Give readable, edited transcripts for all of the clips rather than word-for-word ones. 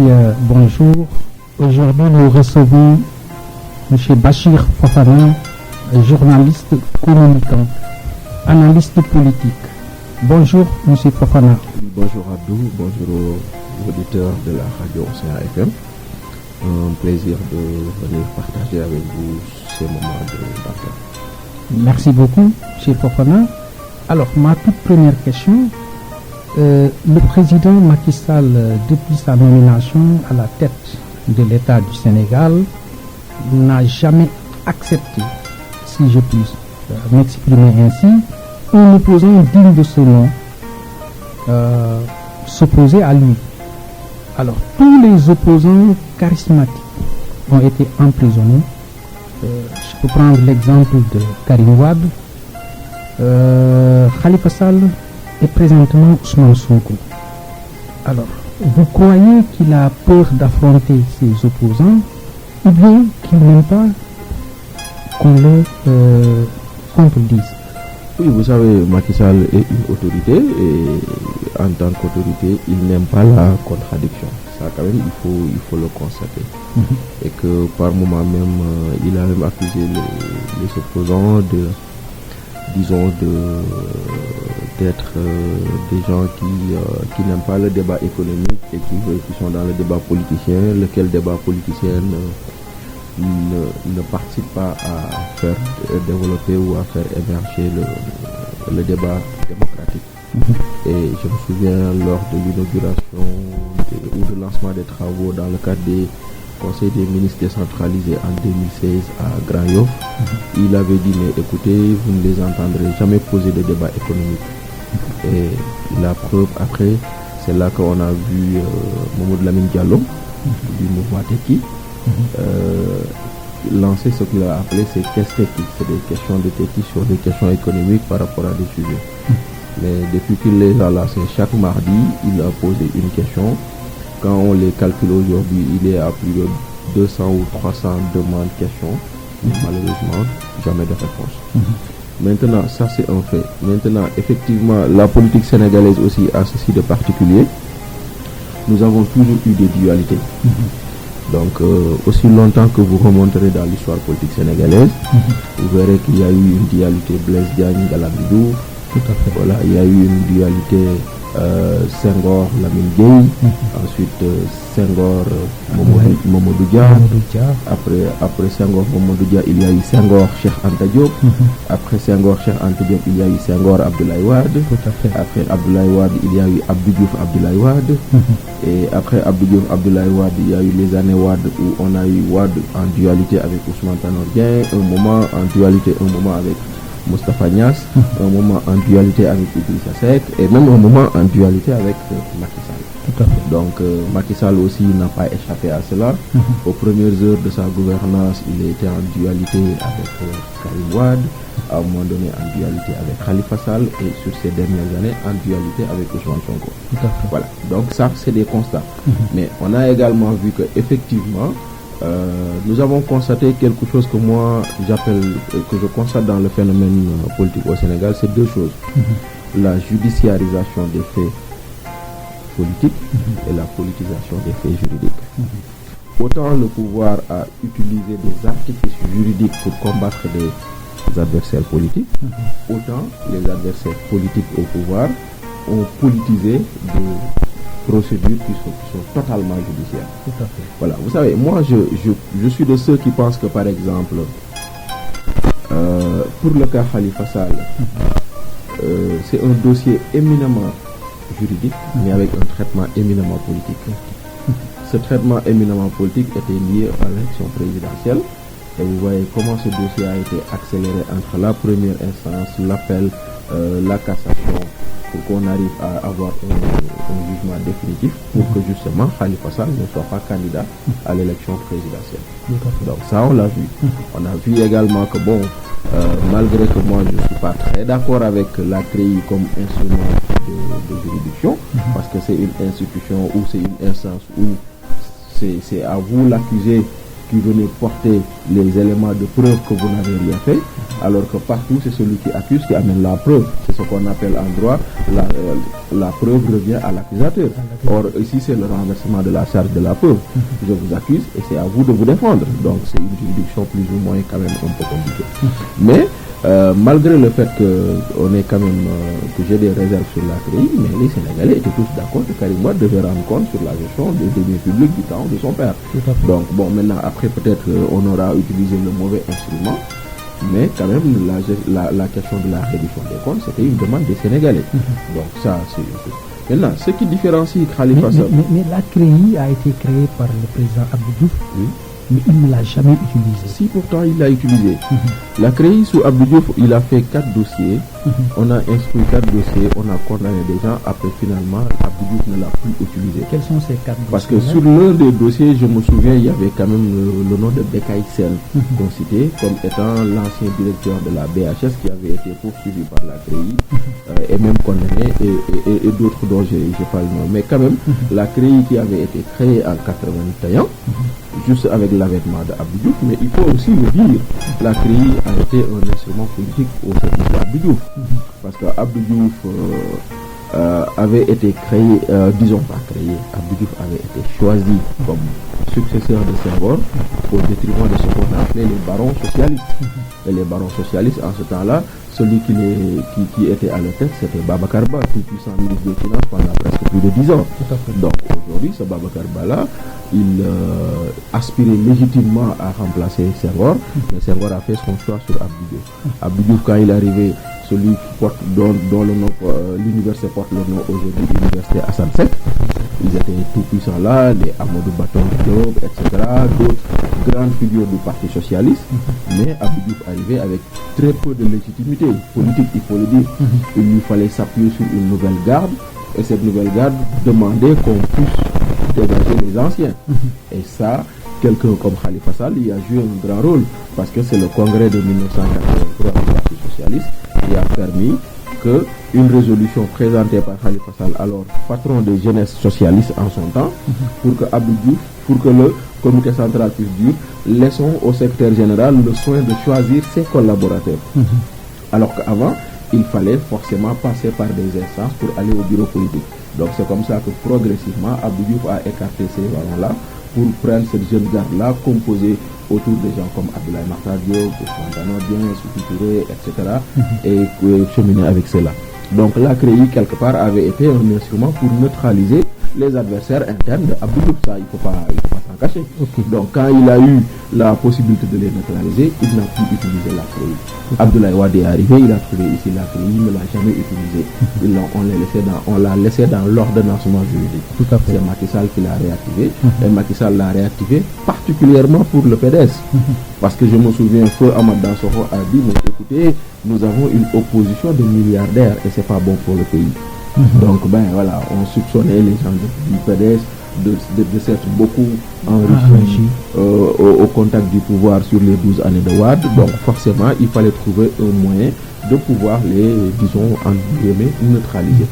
messieurs, bonjour. Aujourd'hui, nous recevons M. Bachir Fofana, journaliste communicant, analyste politique. Bonjour, M. Fofana. Bonjour Abdou, bonjour aux auditeurs de la radio Océan FM. Un plaisir de venir partager avec vous ces moments d'antenne. Merci beaucoup, M. Fofana. Alors, ma toute première question. Le président Macky Sall, depuis sa nomination à la tête de l'État du Sénégal, n'a jamais accepté, si je puis m'exprimer ainsi, un opposant digne de ce nom s'opposer à lui. Alors, tous les opposants charismatiques ont été emprisonnés. Je peux prendre l'exemple de Karim Wade, Khalifa Sall et présentement Ousmane Sonko. Alors, vous croyez qu'il a peur d'affronter ses opposants ou bien qu'il n'aime pas qu'on le contredise? Oui, vous savez, Macky Sall est une autorité et en tant qu'autorité, il n'aime pas la contradiction. Ça, quand même, il faut le constater. Et que par moment même, il a même accusé les opposants d'être des gens qui n'aiment pas le débat économique et qui sont dans le débat politicien, lequel débat politicien ne participe pas à faire développer ou à faire émerger le débat démocratique. Et je me souviens lors de l'inauguration ou de lancement des travaux dans le cadre des Conseil des ministres décentralisés en 2016 à Grand Yoff, il avait dit mais écoutez, vous ne les entendrez jamais poser de débat économique. Et la preuve après, c'est là qu'on a vu Mamadou Lamine Diallo du mouvement Teki lancer ce qu'il a appelé ces questions techniques. C'est des questions de Teki sur des questions économiques par rapport à des sujets. Mais depuis qu'il les a lancés chaque mardi, il a posé une question. Quand on les calcule aujourd'hui, il est à plus de 200 ou 300 demandes, questions. Malheureusement, jamais de réponse. Maintenant, ça c'est un fait. Maintenant, effectivement, la politique sénégalaise aussi a ceci de particulier. Nous avons toujours eu des dualités. Donc, aussi longtemps que vous remonterez dans l'histoire politique sénégalaise, vous verrez qu'il y a eu une dualité Blaise Diagne Galamidou. Tout à fait. Voilà, il y a eu une dualité Senghor Lamine Gueye, ensuite Senghor Mamadou Dia. Après Senghor Mamadou Dia, il y a eu Senghor Cheikh Anta Diop. Après Senghor Cheikh Anta Diop, il y a eu Senghor Abdoulaye Wade. Après Abdoulaye Wade, il y a eu Abdou Diouf Abdoulaye Wade. Et après Abdou Diouf Abdoulaye Wade, il y a eu les années Wade où on a eu Wade en dualité avec Ousmane Tanor Dieng, un moment en dualité, un moment avec Moustapha Niasse, un moment en dualité avec Idrissa Seck et même un moment en dualité avec Macky Sall. Tout à fait. Donc Macky Sall aussi n'a pas échappé à cela. Aux premières heures de sa gouvernance, il était en dualité avec Karim Wade, à un moment donné en dualité avec Khalifa Sall et sur ces dernières années en dualité avec Ousmane Sonko. Tout à fait. Voilà. Donc ça, c'est des constats. Mais on a également vu que effectivement, nous avons constaté quelque chose que moi que je constate dans le phénomène politique au Sénégal, c'est deux choses. La judiciarisation des faits politiques et la politisation des faits juridiques. Autant le pouvoir a utilisé des artifices juridiques pour combattre des adversaires politiques, autant les adversaires politiques au pouvoir ont politisé des procédures qui sont totalement judiciaires. Tout à fait. Voilà, vous savez, moi je suis de ceux qui pensent que par exemple, pour le cas Khalifa Sall, c'est un dossier éminemment juridique, mais avec un traitement éminemment politique. Ce traitement éminemment politique était lié à l'élection présidentielle. Et vous voyez comment ce dossier a été accéléré entre la première instance, l'appel, la cassation, pour qu'on arrive à avoir un jugement définitif pour que justement Khalifa Sall ne soit pas candidat à l'élection présidentielle. Donc ça, on l'a vu. On a vu également que bon, malgré que moi je ne suis pas très d'accord avec la CREI comme instrument de juridiction, parce que c'est une institution ou c'est une instance où c'est à vous l'accusé qui venait porter les éléments de preuve que vous n'avez rien fait, alors que partout c'est celui qui accuse qui amène la preuve. C'est ce qu'on appelle en droit la preuve revient à l'accusateur. Or ici c'est le renversement de la charge de la preuve. Je vous accuse et c'est à vous de vous défendre. Donc c'est une juridiction plus ou moins quand même un peu compliquée. Mais malgré le fait qu'on est quand même que j'ai des réserves sur la CREI, mais les Sénégalais étaient tous d'accord que Karim Wade devait rendre compte sur la gestion des deniers publics du temps de son père. Donc bon, maintenant après peut-être on aura utilisé le mauvais instrument, mais quand même la question de la réduction des comptes c'était une demande des Sénégalais. Donc ça c'est maintenant ce qui différencie Khalifa Sall. Mais la CREI a été créée par le président Abdou Diouf. Oui. Mais il ne l'a jamais utilisé. Si, pourtant il l'a utilisé. La CREI sous Abdou Diouf, il a fait 4 dossiers. On a instruit 4 dossiers, on a condamné des gens. Après, finalement, Abdou Diouf ne l'a plus utilisé. Quels sont ces 4 dossiers? Parce que sur l'un des dossiers, je me souviens, il y avait quand même le nom de Bekay Sène qu'on citait comme étant l'ancien directeur de la BHS qui avait été poursuivi par la CREI et même condamné et d'autres dont je n'ai pas le nom. Mais quand même, la CREI qui avait été créée en 81, juste avec l'avènement d'Abdou Diouf, mais il faut aussi le dire, la CREI a été un instrument politique au service d'Abdou Diouf, parce qu'Abdou Diouf avait été créé, disons pas créé, Abdou Diouf avait été choisi comme successeur de Senghor au détriment de ce qu'on appelait les barons socialistes. Et les barons socialistes, en ce temps-là, celui qui était à la tête, c'était Babacar Ba, tout puissant ministre des Finances pendant presque plus de 10 ans. Donc aujourd'hui, ce Babacar Ba-là, il aspirait légitimement à remplacer Senghor, mais Senghor a fait son choix sur Abdou Diouf. Abdou Diouf, quand il est arrivé, celui qui porte, dont le nom, l'université porte le nom aujourd'hui, l'université Assane Seck, ils étaient tout puissants là, les Amadou Baton Diop, etc., d'autres grandes figures du Parti Socialiste, mais Abdou Diouf arrivait avec très peu de légitimité politique, il faut le dire. Il lui fallait s'appuyer sur une nouvelle garde, et cette nouvelle garde demandait qu'on puisse dégager les anciens. Et ça, quelqu'un comme Khalifa Sall y a joué un grand rôle, parce que c'est le congrès de 1983 du Parti Socialiste qui a permis que une résolution présentée par Khalifa Sall, alors patron de jeunesse socialiste en son temps, pour que Abdou Diouf, pour que le comité central puisse dire, laissons au secrétaire général le soin de choisir ses collaborateurs. Alors qu'avant, il fallait forcément passer par des instances pour aller au bureau politique. Donc c'est comme ça que progressivement, Abdou Diouf a écarté ces valeurs-là pour prendre cette jeune garde-là composée autour des gens comme Abdoulaye Makhtar Diop, Ousmane Tanor Dieng, Souki Touré, etc. et cheminer avec cela. Donc la CREI, quelque part, avait été un instrument pour neutraliser les adversaires internes d'Abdou Diouf. Ça, il ne faut pas s'en cacher. Donc quand il a eu la possibilité de les neutraliser, il n'a plus utilisé la CREI. Abdoulaye Wade est arrivé, il a trouvé ici la CREI, il ne l'a jamais utilisé. On l'a laissé dans l'ordonnancement juridique. C'est Macky Sall qui l'a réactivé. Et Macky Sall l'a réactivé particulièrement pour le PDS. Parce que je me souviens, Feu Ahmad Dansokho a dit, mais écoutez, nous avons une opposition de milliardaires et c'est pas bon pour le pays. Donc ben voilà, on soupçonnait les gens du PDS de s'être beaucoup enrichis au contact du pouvoir sur les 12 années de Wade. Donc forcément, il fallait trouver un moyen de pouvoir les, disons, en guillemets, neutraliser.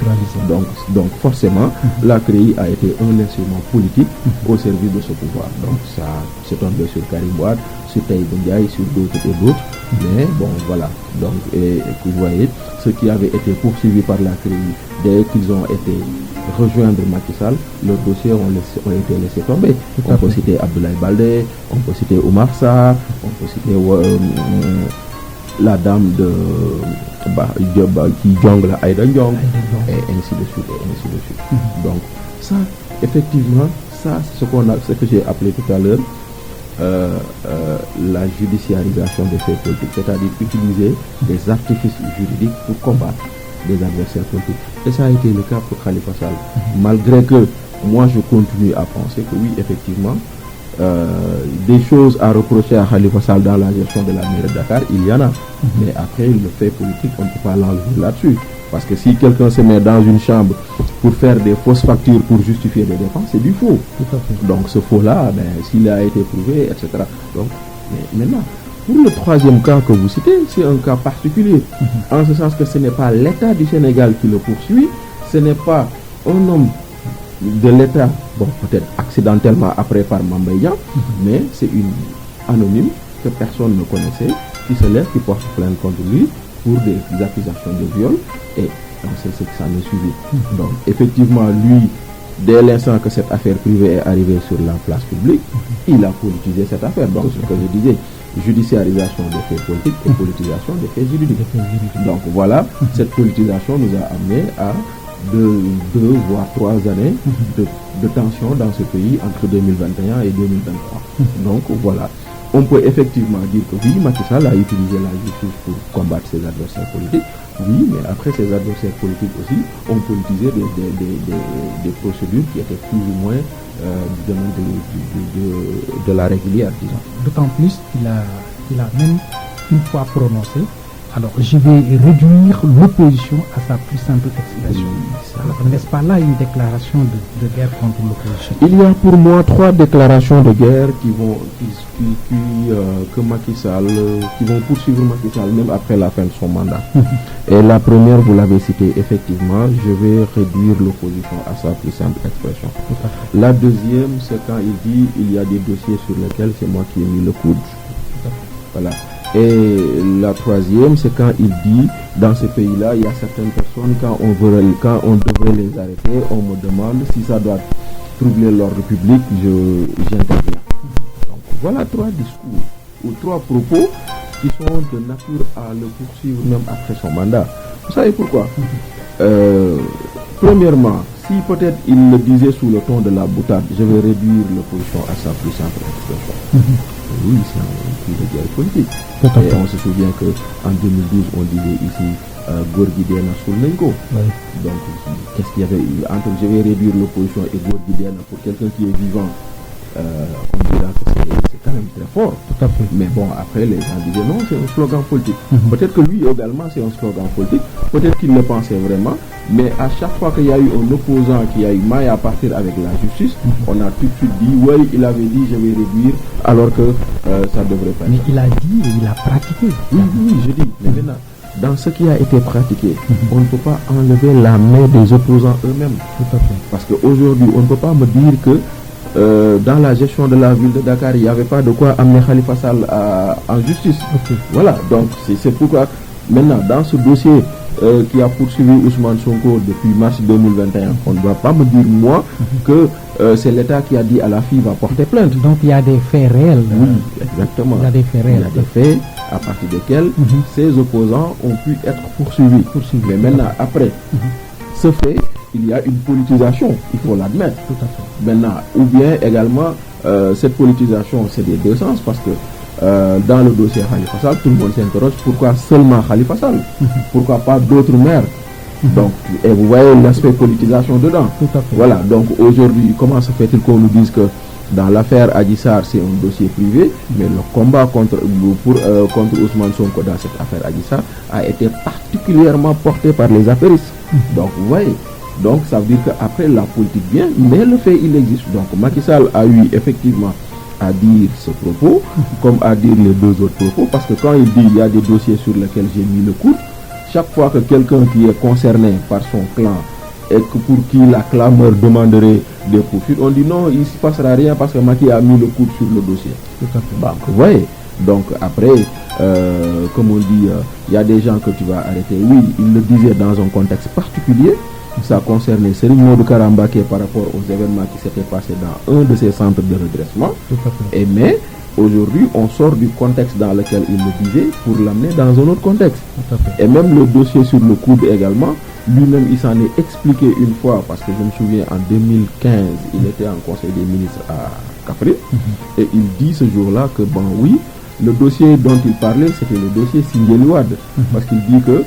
Donc forcément, la CREI a été un instrument politique au service de ce pouvoir. Donc ça s'est tombé sur Karim Wade, sur Taïb Ndiaye, sur d'autres et d'autres. Mais bon, voilà. Donc, et vous voyez, ceux qui avaient été poursuivis par la CREI, dès qu'ils ont été rejoindre Macky Sall, leurs dossiers ont été laissés tomber. On peut citer Abdoulaye Baldé, on peut citer Oumar Sarr, on peut citer la dame de qui jongle Aïda Ndiong, et ainsi de suite, et ainsi de suite. Donc, ça, effectivement, ça, c'est ce que j'ai appelé tout à l'heure la judiciarisation des faits politiques, c'est-à-dire utiliser des artifices juridiques pour combattre des adversaires politiques. Et ça a été le cas pour Khalifa Sall. Malgré que moi je continue à penser que oui, effectivement, des choses à reprocher à Khalifa Sall dans la gestion de la mairie de Dakar, il y en a. Mais après, le fait politique, on ne peut pas l'enlever là-dessus. Parce que si quelqu'un se met dans une chambre pour faire des fausses factures pour justifier des dépenses, c'est du faux. Donc ce faux-là, ben, s'il a été prouvé, etc. Donc, mais maintenant, pour le troisième cas que vous citez, c'est un cas particulier. En ce sens que ce n'est pas l'État du Sénégal qui le poursuit, ce n'est pas un homme de l'État, bon, peut-être accidentellement après par Mame Mbaye Niang, mais c'est une anonyme que personne ne connaissait, qui se lève, qui porte plainte contre lui pour des accusations de viol, et donc c'est ce que ça me suivi. Donc effectivement, lui, dès l'instant que cette affaire privée est arrivée sur la place publique, il a politisé cette affaire. Donc ce que je disais, judiciarisation des faits politiques et politisation des faits juridiques. Donc voilà, cette politisation nous a amené à deux voire 3 années de tension dans ce pays entre 2021 et 2023. Donc voilà, on peut effectivement dire que oui, Macky Sall a utilisé la justice pour combattre ses adversaires politiques. Oui, mais après ces adversaires politiques aussi ont politisé des procédures qui étaient plus ou moins du domaine de la régulière, disons. D'autant plus qu'il a même une fois prononcé, alors je vais réduire l'opposition à sa plus simple expression. Alors n'est-ce pas là une déclaration de guerre contre l'opposition? Il y a pour moi 3 déclarations de guerre que Macky Sall, qui vont poursuivre Macky Sall même après la fin de son mandat. Et la première, vous l'avez cité, effectivement, je vais réduire l'opposition à sa plus simple expression. La deuxième, c'est quand il dit il y a des dossiers sur lesquels c'est moi qui ai mis le coude. Voilà. Et la troisième, c'est quand il dit dans ce pays-là, il y a certaines personnes, quand on devrait les arrêter, on me demande si ça doit troubler l'ordre public, j'interviens. Donc voilà 3 discours ou 3 propos qui sont de nature à le poursuivre même après son mandat. Vous savez pourquoi? Premièrement, si peut-être il le disait sous le ton de la boutade, je vais réduire l'opposition à sa plus simple expression. Oui, c'est un cri de guerre politique. Et on se souvient qu'en 2012, on disait ici Gorgui Dena Soulnenko. Donc, qu'est-ce qu'il y avait eu entre je vais réduire l'opposition et Gorgui Dena pour quelqu'un qui est vivant, on dira que c'est quand même très fort. Tout à fait. Mais bon, après, les gens disaient non, c'est un slogan politique. Peut-être que lui également, c'est un slogan politique. Peut-être qu'il le pensait vraiment. Mais à chaque fois qu'il y a eu un opposant qui a eu maille à partir avec la justice, on a tout de suite dit, oui, il avait dit je vais réduire, alors que ça devrait pas être. Mais il a dit et il a pratiqué. Oui, je dis. Mais maintenant, dans ce qui a été pratiqué, on ne peut pas enlever la main des opposants eux-mêmes. Tout à fait. Parce qu'aujourd'hui, on ne peut pas me dire que dans la gestion de la ville de Dakar, il n'y avait pas de quoi amener Khalifa Sall en justice. Voilà, donc c'est pourquoi maintenant, dans ce dossier qui a poursuivi Ousmane Sonko depuis mars 2021, on ne doit pas me dire, moi, que c'est l'État qui a dit à la fille va porter plainte. Donc il y a des faits réels. Oui, exactement. Il y a des faits réels. Il y a des faits à partir desquels ces opposants ont pu être poursuivis. Mais maintenant, après ce fait, il y a une politisation, il faut l'admettre. Tout à fait. Maintenant, ou bien également, cette politisation, c'est des deux sens, parce que dans le dossier Khalifa Sall, tout le monde s'interroge pourquoi seulement Khalifa Sall, pourquoi pas d'autres maires. Donc, et vous voyez l'aspect politisation dedans. Tout à fait. Voilà, donc aujourd'hui, comment se fait-il qu'on nous dise que dans l'affaire Adji Sarr, c'est un dossier privé, mais le combat contre Ousmane Sonko dans cette affaire Adji Sarr a été particulièrement porté par les affairistes. Donc, vous voyez, donc ça veut dire qu'après la politique vient, mais le fait il existe. Donc Macky Sall a eu effectivement à dire ce propos, comme à dire les 2 autres propos, parce que quand il dit il y a des dossiers sur lesquels j'ai mis le coude, chaque fois que quelqu'un qui est concerné par son clan et que pour qui la clameur demanderait des poursuites, on dit non, il ne se passera rien parce que Macky a mis le coude sur le dossier. Tout à fait. Donc, vous voyez, donc après, comme on dit, il y a des gens que tu vas arrêter. Oui, il le disait dans un contexte particulier. Ça concernait Serigne Modou Kara Mbacké par rapport aux événements qui s'étaient passés dans un de ces centres de redressement. Tout à fait. Et mais aujourd'hui, on sort du contexte dans lequel il le disait pour l'amener dans un autre contexte. Tout à fait. Et même le dossier sur le coude également, lui-même il s'en est expliqué une fois, parce que je me souviens en 2015, il était en conseil des ministres à Kaffrine, et il dit ce jour-là que bon oui, le dossier dont il parlait, c'était le dossier Sindiély Wade, parce qu'il dit que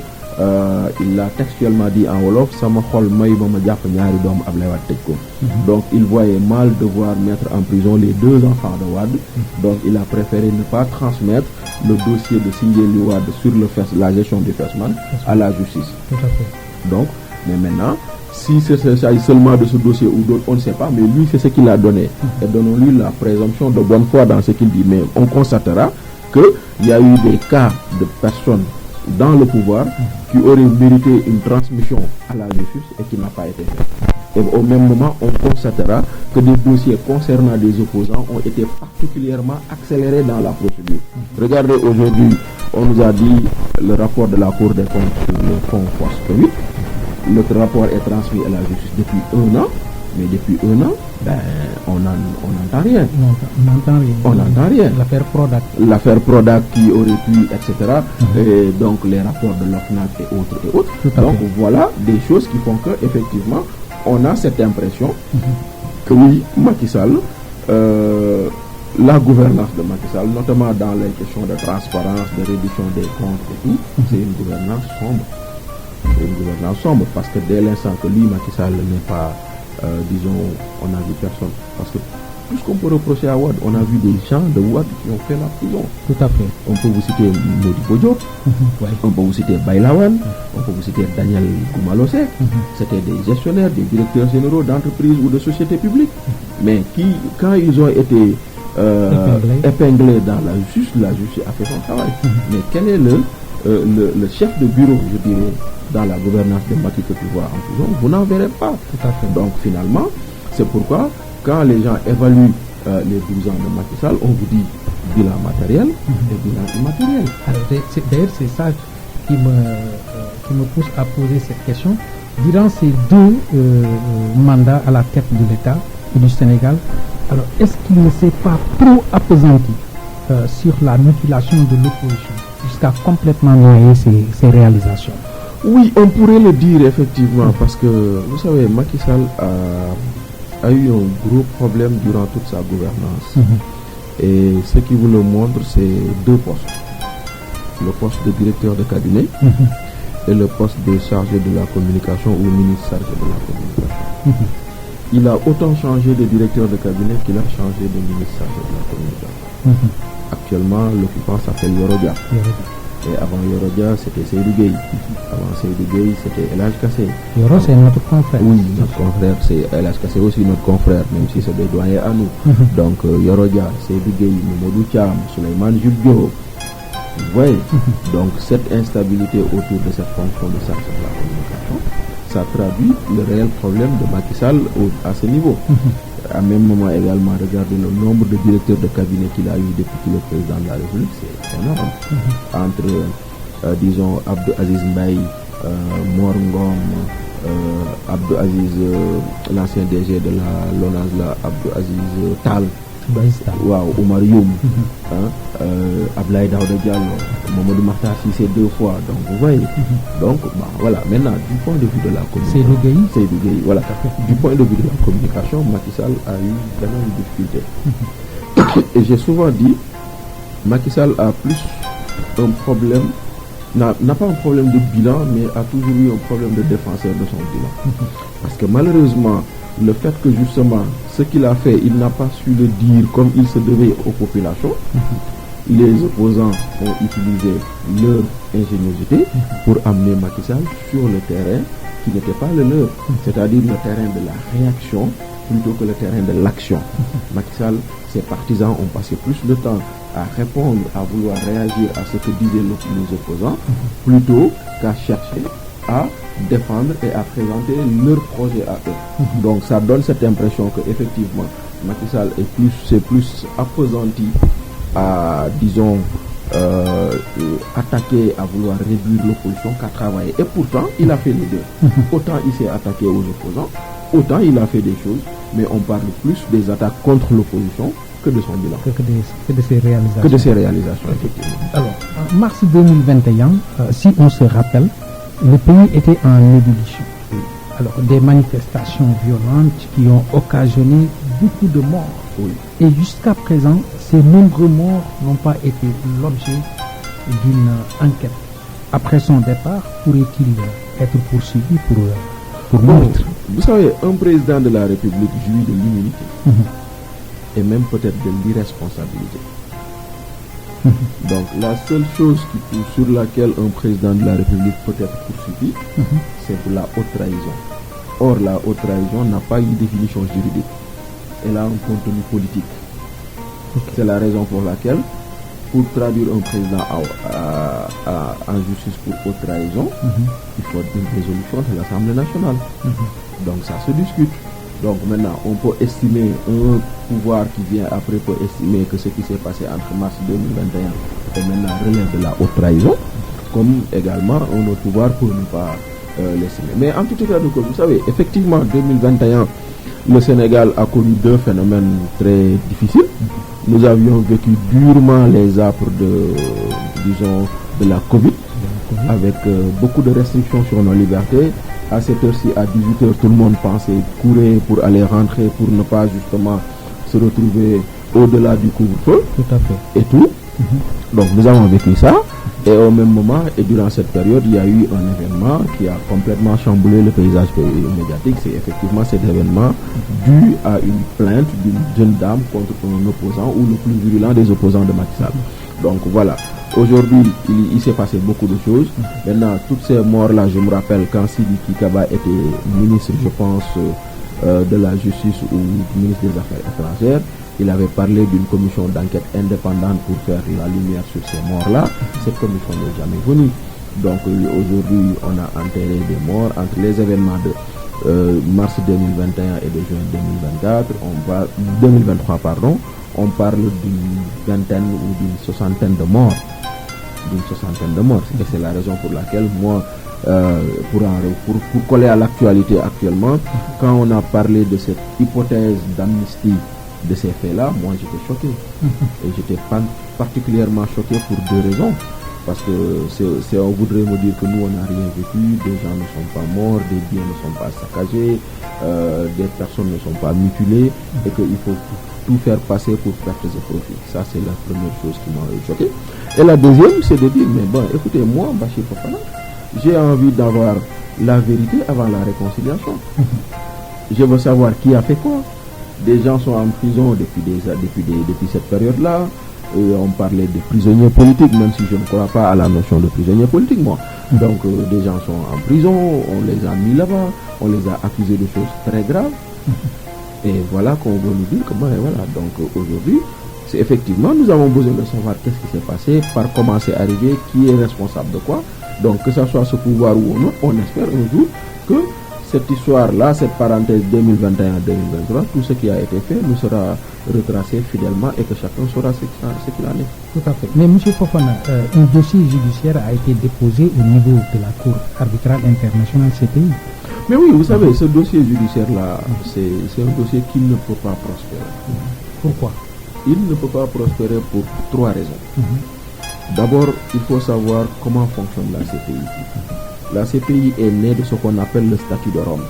il l'a textuellement dit en wolof, sama xol may ba ma jàpp ñaari doomu Ablaye Wade tëj ko. Donc il voyait mal devoir mettre en prison les 2 enfants de Wade. Donc il a préféré ne pas transmettre le dossier de Sindiély Wade sur la gestion du FESMAN à la justice. Tout à fait. Donc, mais maintenant, si c'est seulement de ce dossier ou d'autres, on ne sait pas, mais lui c'est ce qu'il a donné. Et donnons-lui la présomption de bonne foi dans ce qu'il dit. Mais on constatera qu'il y a eu des cas de personnes dans le pouvoir qui auraient mérité une transmission à la justice et qui n'a pas été fait. Et au même moment, on constatera que des dossiers concernant des opposants ont été particulièrement accélérés dans la procédure. Regardez, aujourd'hui, on nous a dit le rapport de la Cour des comptes sur le fonds Force Covid. Notre rapport est transmis à la justice depuis 1 an, mais depuis 1 an, on n'entend rien. On n'entend rien. L'affaire Prodac qui aurait pu, etc. Et donc les rapports de l'OFNAC et autres. Donc voilà des choses qui font que effectivement on a cette impression que oui, Macky Sall, la gouvernance de Macky Sall, notamment dans les questions de transparence, de réduction des comptes et tout, c'est une gouvernance sombre. C'est une gouvernance sombre parce que dès l'instant que lui, Macky Sall, n'est pas, disons, on n'a vu personne. Parce que tout ce qu'on peut reprocher à Wade, on a vu des gens de Wade qui ont fait la prison. Tout à fait. On peut vous citer Modibo Diop, on peut vous citer Baylawan, on peut vous citer Daniel Koumalosek. C'était des gestionnaires, des directeurs généraux d'entreprises ou de sociétés publiques. Mais qui, quand ils ont été épinglés dans la justice a fait son travail. Mais quel est le chef de bureau, je dirais, dans la gouvernance de Macky que tu vois en prison? Vous n'en verrez pas. Tout à fait. Donc finalement, c'est pourquoi quand les gens évaluent les 12 ans de Macky Sall, on vous dit bilan matériel et bilan immatériel. Alors, d'ailleurs, c'est ça qui me pousse à poser cette question. Durant ces 2 mandats à la tête de l'État et du Sénégal, alors est-ce qu'il ne s'est pas trop appesanti sur la mutilation de l'opposition jusqu'à complètement noyer ses réalisations? Oui, on pourrait le dire effectivement, parce que vous savez, Macky Sall a eu un gros problème durant toute sa gouvernance. Et ce qui vous le montre, c'est 2 postes. Le poste de directeur de cabinet et le poste de chargé de la communication ou ministre chargé de la communication. Il a autant changé de directeur de cabinet qu'il a changé de ministre chargé de la communication. Actuellement, l'occupant s'appelle Yoro Dia. Et avant Yoro Dia, c'était Seydou Gueye. Avant Seydou Gueye, c'était El Hadj Kassé. Yoro, c'est notre confrère. Oui, notre confrère. C'est El Hadj Kassé aussi notre confrère, même si c'est des doyens à nous. Donc, Yoro Dia, Seydou Gueye, Mamadou Thiam, Souleymane Jules Diop. Vous voyez. Donc, cette instabilité autour de cette fonction de chargé de la communication, ça traduit le réel problème de Macky Sall à ce niveau. À même moment également, regardez le nombre de directeurs de cabinet qu'il a eu depuis qu'il est président de la République, c'est énorme. Entre, disons, Abdou Aziz Mbaye, Mor Ngom, Abdou Aziz, l'ancien DG de la LONASE, Abdou Aziz Tal, waaw, Oumar Youm, Ablaye Daouda Diallo, Mamadou Makhtar Cissé 2 fois. Donc vous voyez. Donc voilà, maintenant du point de vue de la communication, Seydou Gueye, voilà. Du point de vue de la communication, Macky Sall a eu vraiment une difficulté. Et j'ai souvent dit, Macky Sall a plus un problème, n'a pas un problème de bilan, mais a toujours eu un problème de défenseur de son bilan. Parce que malheureusement, le fait que justement ce qu'il a fait, il n'a pas su le dire comme il se devait aux populations. Les opposants ont utilisé leur ingéniosité pour amener Macky Sall sur le terrain qui n'était pas le leur, c'est-à-dire le terrain de la réaction plutôt que le terrain de l'action. Macky Sall, ses partisans ont passé plus de temps à répondre, à vouloir réagir à ce que disaient les opposants, plutôt qu'à chercher à défendre et à présenter leur projet à eux. Donc ça donne cette impression que effectivement Macky Sall s'est plus appesanti à, disons, attaquer, à vouloir réduire l'opposition qu'à travailler. Et pourtant, il a fait les deux. Autant il s'est attaqué aux opposants, autant il a fait des choses, mais on parle plus des attaques contre l'opposition que de son bilan. Que de ses réalisations. Que de ses réalisations, effectivement. Alors, en mars 2021, si on se rappelle, le pays était en ébullition. Alors, des manifestations violentes qui ont occasionné beaucoup de morts. Oui. Et jusqu'à présent, ces nombreux morts n'ont pas été l'objet d'une enquête. Après son départ, pourrait-il être poursuivi pour meurtre? Vous savez, un président de la République jouit de l'immunité et même peut-être de l'irresponsabilité. Donc la seule chose sur laquelle un président de la République peut être poursuivi, c'est pour la haute trahison. Or, la haute trahison n'a pas une définition juridique. Elle a un contenu politique. C'est la raison pour laquelle, pour traduire un président en justice pour haute trahison, il faut une résolution de l'Assemblée nationale. Donc ça se discute. Donc maintenant, on peut estimer, un pouvoir qui vient après peut estimer que ce qui s'est passé entre mars 2021 et maintenant relève de la haute trahison, comme également un autre pouvoir pour ne pas l'estimer. Mais en tout état de cause, vous savez, effectivement, 2021, le Sénégal a connu deux phénomènes très difficiles. Nous avions vécu durement les âpres de la Covid, avec beaucoup de restrictions sur nos libertés. À cette heure-ci, à 18h, tout le monde pensait courir pour aller rentrer, pour ne pas justement se retrouver au-delà du couvre-feu. Tout à fait. Et tout. Donc nous avons vécu ça. Et au même moment, et durant cette période, il y a eu un événement qui a complètement chamboulé le paysage médiatique. C'est effectivement cet événement dû à une plainte d'une jeune dame contre un opposant ou le plus virulent des opposants de Macky Sall. Donc voilà. Aujourd'hui, il s'est passé beaucoup de choses. Maintenant, toutes ces morts-là, je me rappelle quand Sidiki Kaba était ministre, je pense, de la Justice ou ministre des Affaires étrangères, il avait parlé d'une commission d'enquête indépendante pour faire la lumière sur ces morts-là. Cette commission n'est jamais venue. Donc aujourd'hui, on a enterré des morts entre les événements de mars 2021 et de juin 2023, on parle d'une vingtaine ou d'une soixantaine de morts. Et c'est la raison pour laquelle moi, pour coller à l'actualité actuellement, quand on a parlé de cette hypothèse d'amnistie de ces faits-là, moi j'étais choqué. Et j'étais particulièrement choqué pour deux raisons. Parce que on voudrait me dire que nous on n'a rien vécu, des gens ne sont pas morts, des biens ne sont pas saccagés, des personnes ne sont pas mutilées, et qu'il faut tout faire passer pour perte de profit. Ça c'est la première chose qui m'a choqué. Et la deuxième, c'est de dire, mais bon, écoutez, moi, Bachir Fofana, j'ai envie d'avoir la vérité avant la réconciliation. Je veux savoir qui a fait quoi. Des gens sont en prison depuis cette période-là. On parlait de prisonniers politiques, même si je ne crois pas à la notion de prisonniers politiques, moi. Donc, des gens sont en prison, on les a mis là-bas, on les a accusés de choses très graves. Et voilà qu'on veut nous dire que, bon, et voilà, donc aujourd'hui, c'est effectivement, nous avons besoin de savoir qu'est-ce qui s'est passé, par comment c'est arrivé, qui est responsable de quoi. Donc, que ce soit ce pouvoir ou non, on espère un jour que cette histoire-là, cette parenthèse 2021-2023, tout ce qui a été fait nous sera retracé fidèlement et que chacun saura ce qu'il en est. Tout à fait. Mais M. Fofana, un dossier judiciaire a été déposé au niveau de la Cour arbitrale internationale CPI. Mais oui, vous savez, ce dossier judiciaire-là, c'est un dossier qui ne peut pas prospérer. Pourquoi? Il ne peut pas prospérer pour trois raisons. D'abord, il faut savoir comment fonctionne la CPI. La CPI est née de ce qu'on appelle le statut de Rome.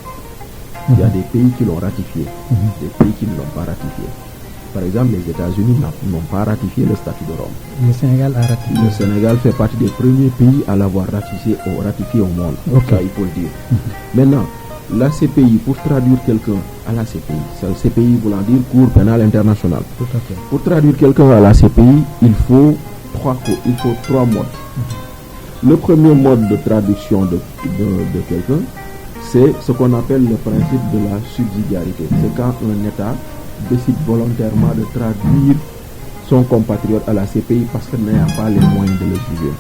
Il y a des pays qui l'ont ratifié, des pays qui ne l'ont pas ratifié. Par exemple, les États-Unis n'ont pas ratifié le statut de Rome. Le Sénégal a ratifié. Le Sénégal fait partie des premiers pays à l'avoir ratifié au monde. Okay. Ça, il faut le dire. Maintenant, la CPI, pour traduire quelqu'un à la CPI, c'est la CPI voulant dire Cour pénale internationale. Tout à fait. Pour traduire quelqu'un à la CPI, il faut trois modes. Le premier mode de traduction de quelqu'un, c'est ce qu'on appelle le principe de la subsidiarité. C'est quand un État décide volontairement de traduire son compatriote à la CPI parce qu'il n'a pas les moyens de le juger.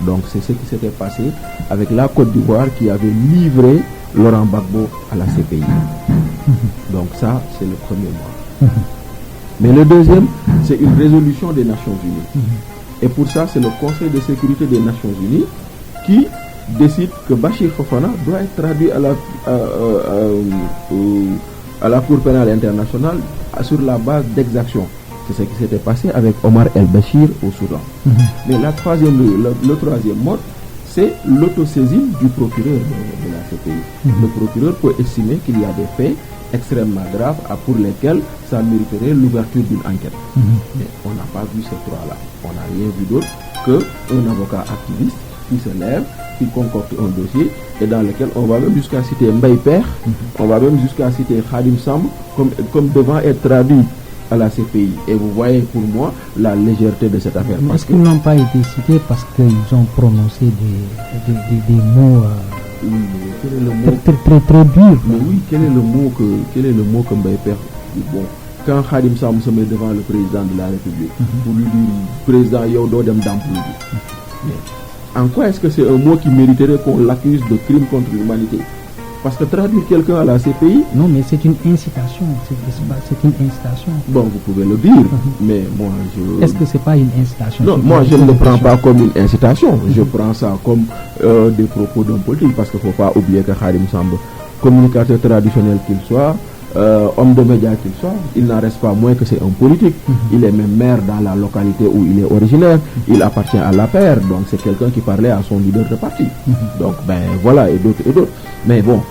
Donc c'est ce qui s'était passé avec la Côte d'Ivoire qui avait livré Laurent Gbagbo à la CPI. Donc ça, c'est le premier mode. Mais le deuxième, c'est une résolution des Nations Unies. Et pour ça, c'est le Conseil de sécurité des Nations Unies qui décide que Bachir Fofana doit être traduit à la Cour pénale internationale sur la base d'exactions. C'est ce qui s'était passé avec Omar El-Bashir au Soudan. Mais le troisième mode, c'est l'autosaisine du procureur de la CPI. Le procureur peut estimer qu'il y a des faits extrêmement graves pour lesquels ça mériterait l'ouverture d'une enquête. Mais on n'a pas vu ces trois-là. On n'a rien vu d'autre qu'un avocat activiste qui se lève, qui concocte un dossier et dans lequel on va même jusqu'à citer Mbaye Pekh, on va même jusqu'à citer Khadim Samb comme devant être traduit à la CPI. Et vous voyez pour moi la légèreté de cette affaire. Est-ce qu'ils n'ont pas été cités parce qu'ils ont prononcé des mots quel est le mot très durs? Mais oui, quel est le mot que Mbaye Pekh dit? Bon, quand Khadim Samb se met devant le président de la République pour lui dire président yow do dem d'ampoule. Mais en quoi est-ce que c'est un mot qui mériterait qu'on l'accuse de crime contre l'humanité? Parce que traduire quelqu'un à la CPI... Non, mais c'est une incitation. C'est une incitation. Bon, vous pouvez le dire, mais moi, Est-ce que c'est pas une incitation? Non, moi, je ne le prends pas comme une incitation. Je prends ça comme des propos d'un politique, parce qu'il ne faut pas oublier que Khadim Samb, communicateur traditionnel qu'il soit, homme de médias qu'il soit, il n'en reste pas moins que c'est un politique. Il est même maire dans la localité où il est originaire. Il appartient à l'APR, donc c'est quelqu'un qui parlait à son leader de parti. Donc, voilà, et d'autres. Mais bon,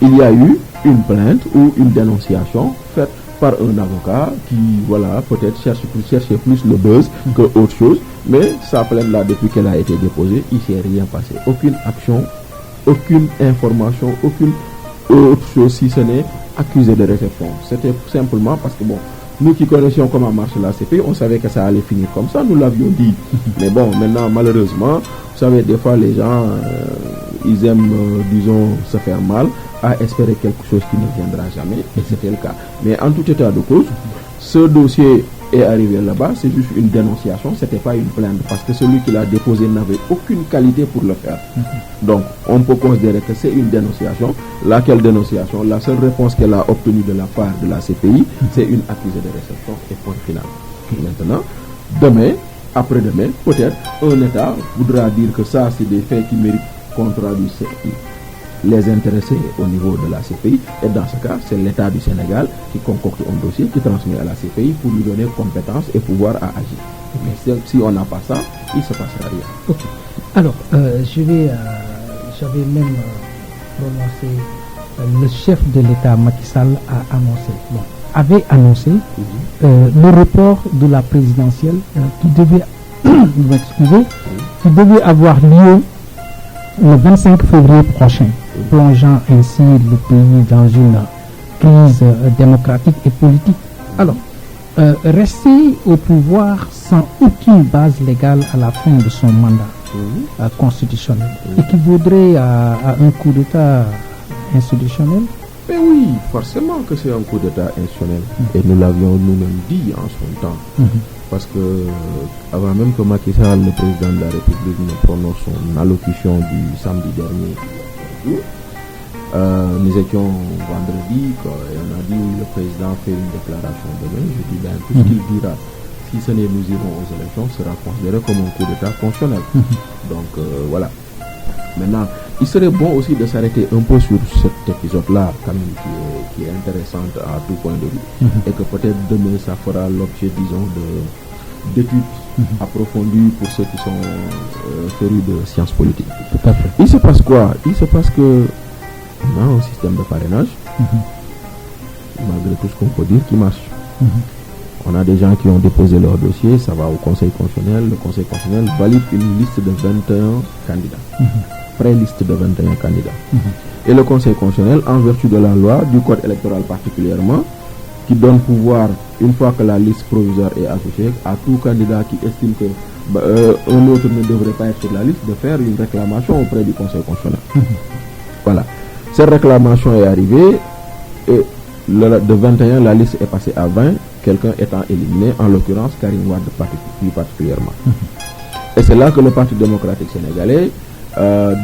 il y a eu une plainte ou une dénonciation faite par un avocat qui, voilà, peut-être cherchait plus le buzz que autre chose. Mais sa plainte là, depuis qu'elle a été déposée, il ne s'est rien passé. Aucune action, aucune information, aucune autre chose si ce n'est accusé de réception. C'était simplement parce que bon, nous qui connaissions comment marche la CPI, on savait que ça allait finir comme ça, nous l'avions dit. Mais bon, maintenant, malheureusement, vous savez, des fois les gens, ils aiment, disons, se faire mal à espérer quelque chose qui ne viendra jamais, et c'était le cas. Mais en tout état de cause, ce dossier est arrivé là-bas, c'est juste une dénonciation, c'était pas une plainte, parce que celui qui l'a déposé n'avait aucune qualité pour le faire. Donc, on peut considérer que c'est une dénonciation. Laquelle dénonciation? La seule réponse qu'elle a obtenue de la part de la CPI, c'est une accusée de réception et point final. Maintenant, demain, après-demain, peut-être, un État voudra dire que ça, c'est des faits qui méritent qu'on traduise les intéressés au niveau de la CPI, et dans ce cas, c'est l'État du Sénégal qui concocte un dossier, qui transmet à la CPI pour lui donner compétence et pouvoir à agir. Mais si on n'a pas ça, il ne se passera rien. Ok. Alors, j'avais même prononcé, le chef de l'État, Macky Sall, avait annoncé le report de la présidentielle qui devait, qui devait avoir lieu le 25 février prochain, plongeant ainsi le pays dans une crise démocratique et politique. Alors, rester au pouvoir sans aucune base légale à la fin de son mandat constitutionnel équivaudrait à un coup d'État institutionnel? Mais oui, forcément que c'est un coup d'État institutionnel. Et nous l'avions nous-mêmes dit en son temps. Parce que avant même que Macky Sall, le président de la République, ne prononce son allocution du samedi dernier, nous étions vendredi, et on a dit le président fait une déclaration demain. Je dis tout ce qu'il dira, si ce n'est nous irons aux élections, sera considéré comme un coup d'État fonctionnel. Donc voilà. Maintenant, il serait bon aussi de s'arrêter un peu sur cet épisode-là, quand même, qui est intéressante à tout point de vue. Et que peut-être demain, ça fera l'objet, disons, d'études approfondies pour ceux qui sont férus de sciences politiques. Tout à fait. Il se passe quoi? Il se passe que on a un système de parrainage, malgré tout ce qu'on peut dire, qui marche. On a des gens qui ont déposé leur dossier, ça va au Conseil constitutionnel. Le Conseil constitutionnel valide une liste de 21 candidats. Pré-liste de 21 candidats. Et le Conseil constitutionnel, en vertu de la loi, du code électoral particulièrement, qui donne pouvoir, une fois que la liste provisoire est affichée, à tout candidat qui estime que un autre ne devrait pas être sur la liste, de faire une réclamation auprès du Conseil constitutionnel. Voilà. Cette réclamation est arrivée, et de 21, la liste est passée à 20, quelqu'un étant éliminé, en l'occurrence Karim Wade plus particulièrement. Et c'est là que le Parti démocratique sénégalais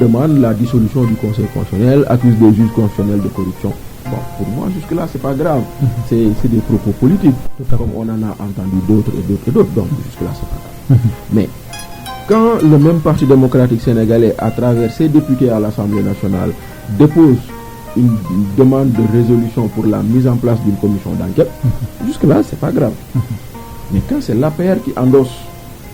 demande la dissolution du Conseil constitutionnel, accuse des juges constitutionnels de corruption. Bon, pour moi, jusque-là, c'est pas grave. C'est des propos politiques, comme on en a entendu d'autres et d'autres. Donc, jusque-là, c'est pas grave. Mais, quand le même Parti démocratique sénégalais, à travers ses députés à l'Assemblée nationale, dépose une demande de résolution pour la mise en place d'une commission d'enquête, jusque-là, c'est pas grave. Mais quand c'est l'APR qui endosse,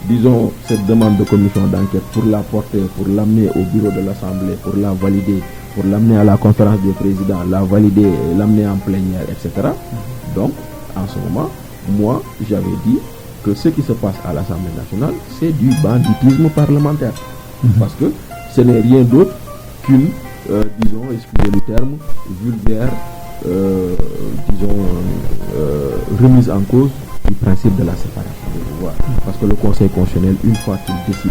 disons, cette demande de commission d'enquête pour la porter, pour l'amener au bureau de l'Assemblée, pour la valider, pour l'amener à la conférence des présidents, la valider, l'amener en plénière, etc. Donc, en ce moment, moi, j'avais dit que ce qui se passe à l'Assemblée nationale, c'est du banditisme parlementaire. Parce que ce n'est rien d'autre qu'une, disons, excusez le terme, vulgaire, remise en cause du principe de la séparation des pouvoirs. Parce que le Conseil constitutionnel, une fois qu'il décide,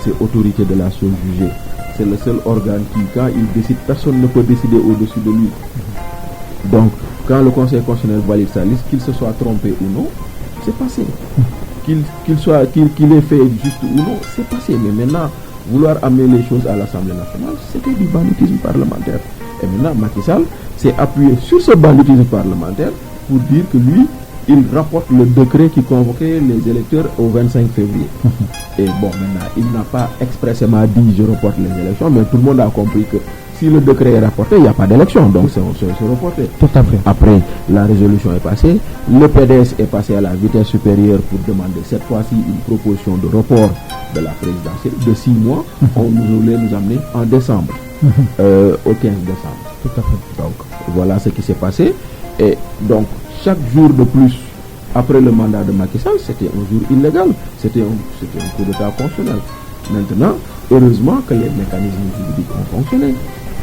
c'est autorité de la chose jugée. C'est le seul organe qui, quand il décide, personne ne peut décider au-dessus de lui. Donc, quand le Conseil constitutionnel valide sa liste, qu'il se soit trompé ou non, c'est passé. Qu'il ait fait juste ou non, c'est passé. Mais maintenant, vouloir amener les choses à l'Assemblée nationale, c'était du banditisme parlementaire. Et maintenant, Macky Sall s'est appuyé sur ce banditisme parlementaire pour dire que lui, il rapporte le décret qui convoquait les électeurs au 25 février. Et bon, maintenant, il n'a pas expressément dit je reporte les élections, mais tout le monde a compris que si le décret est rapporté, il n'y a pas d'élection, donc c'est reporté. Tout à fait. Après, la résolution est passée, le PDS est passé à la vitesse supérieure pour demander cette fois-ci une proposition de report de la présidentielle de 6 mois. On voulait nous amener en décembre, au 15 décembre. Tout à fait. Donc, voilà ce qui s'est passé. Et donc, chaque jour de plus après le mandat de Macky Sall, c'était un jour illégal, c'était un coup d'état constitutionnel. Maintenant, heureusement que les mécanismes juridiques ont fonctionné.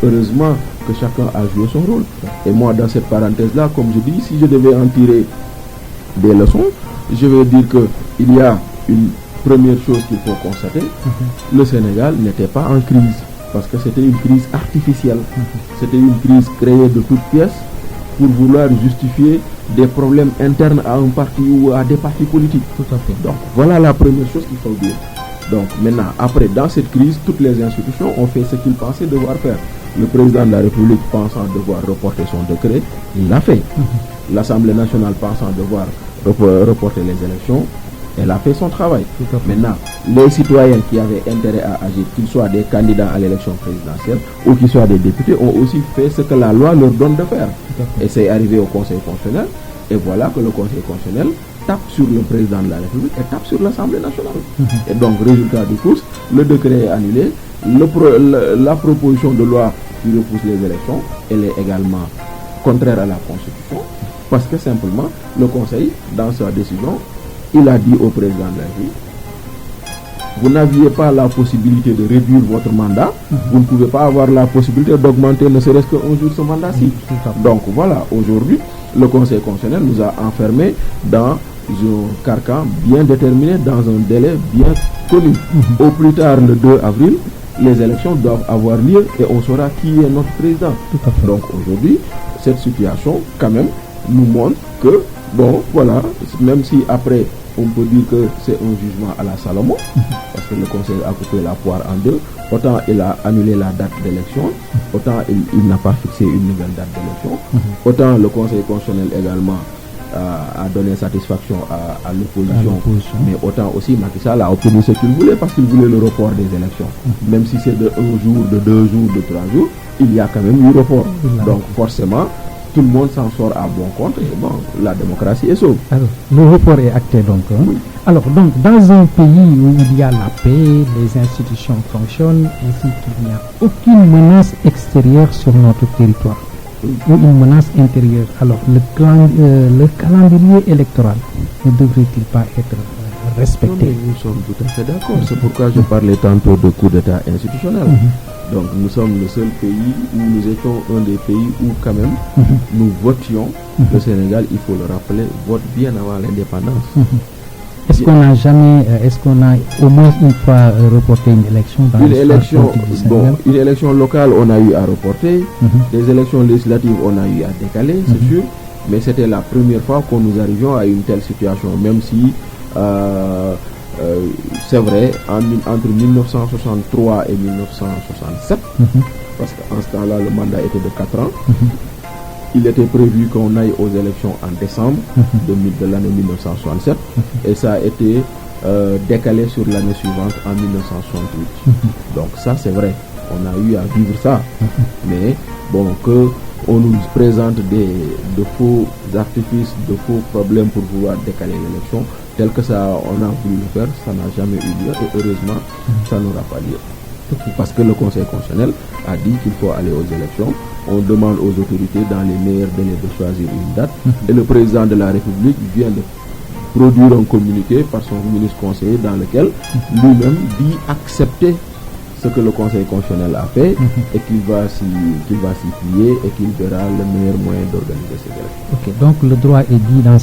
Heureusement que chacun a joué son rôle. Et moi, dans cette parenthèse-là, comme je dis, si je devais en tirer des leçons, je vais dire qu'il y a une première chose qu'il faut constater. Le Sénégal n'était pas en crise, parce que c'était une crise artificielle. C'était une crise créée de toutes pièces pour vouloir justifier des problèmes internes à un parti ou à des partis politiques. Tout à fait. Donc, voilà la première chose qu'il faut dire. Donc, maintenant, après, dans cette crise, toutes les institutions ont fait ce qu'ils pensaient devoir faire. Le président de la République pensant devoir reporter son décret, il l'a fait. L'Assemblée nationale pensant devoir reporter les élections, elle a fait son travail. Maintenant, les citoyens qui avaient intérêt à agir, qu'ils soient des candidats à l'élection présidentielle ou qu'ils soient des députés, ont aussi fait ce que la loi leur donne de faire. Et c'est arrivé au Conseil constitutionnel. Et voilà que le Conseil constitutionnel tape sur le président de la République et tape sur l'Assemblée nationale. Et donc, résultat du course, le décret est annulé. La proposition de loi qui repousse les élections, elle est également contraire à la Constitution. Parce que simplement, le Conseil, dans sa décision, il a dit au président de la République, vous n'aviez pas la possibilité de réduire votre mandat, vous ne pouvez pas avoir la possibilité d'augmenter ne serait-ce qu'un jour ce mandat-ci. Donc voilà, aujourd'hui, le Conseil constitutionnel nous a enfermés dans un carcan bien déterminé, dans un délai bien connu. Au plus tard, le 2 avril, les élections doivent avoir lieu et on saura qui est notre président. Donc aujourd'hui, cette situation, quand même, nous montre que, bon, voilà, même si après, on peut dire que c'est un jugement à la Salomon, parce que le Conseil a coupé la poire en deux, autant il a annulé la date d'élection, autant il n'a pas fixé une nouvelle date d'élection, autant le Conseil constitutionnel également a donné satisfaction à l'opposition, mais autant aussi Macky Sall a obtenu ce qu'il voulait, parce qu'il voulait le report des élections. Même si c'est de 1 jour, de 2 jours, de 3 jours, il y a quand même eu report. Donc forcément, tout le monde s'en sort à bon compte et bon, la démocratie est sauve. Alors, le report est acté donc. Oui. Alors, donc, dans un pays où il y a la paix, les institutions fonctionnent, ainsi qu'il n'y a aucune menace extérieure sur notre territoire, ou une menace intérieure, alors le calendrier électoral ne devrait-il pas être respecté? Non, nous sommes tout à fait d'accord. C'est pourquoi je parlais tantôt de coup d'État institutionnel. Donc nous sommes le seul pays où nous étions un des pays où quand même nous votions. Le Sénégal, il faut le rappeler, vote bien avant l'indépendance. Est-ce qu'on a jamais, est-ce qu'on a au moins une fois reporté une élection dans une élection, bon, une élection locale, on a eu à reporter. Les élections législatives, on a eu à décaler, c'est sûr. Mais c'était la première fois que nous arrivions à une telle situation, même si c'est vrai, entre 1963 et 1967, parce qu'en ce temps-là, le mandat était de 4 ans, il était prévu qu'on aille aux élections en décembre de l'année 1967, et ça a été décalé sur l'année suivante en 1968. Donc ça, c'est vrai, on a eu à vivre ça. Mais bon, que on nous présente de faux artifices, de faux problèmes pour vouloir décaler l'élection, tel que ça on a voulu le faire, ça n'a jamais eu lieu, et heureusement, ça n'aura pas lieu. Parce que le Conseil constitutionnel a dit qu'il faut aller aux élections. On demande aux autorités dans les meilleurs délais de choisir une date, et le président de la République vient de produire un communiqué par son ministre conseiller dans lequel lui-même dit accepter ce que le Conseil constitutionnel a fait, et qu'il va s'y plier, et qu'il verra le meilleur moyen d'organiser ces élections. Ok, donc le droit est dit dans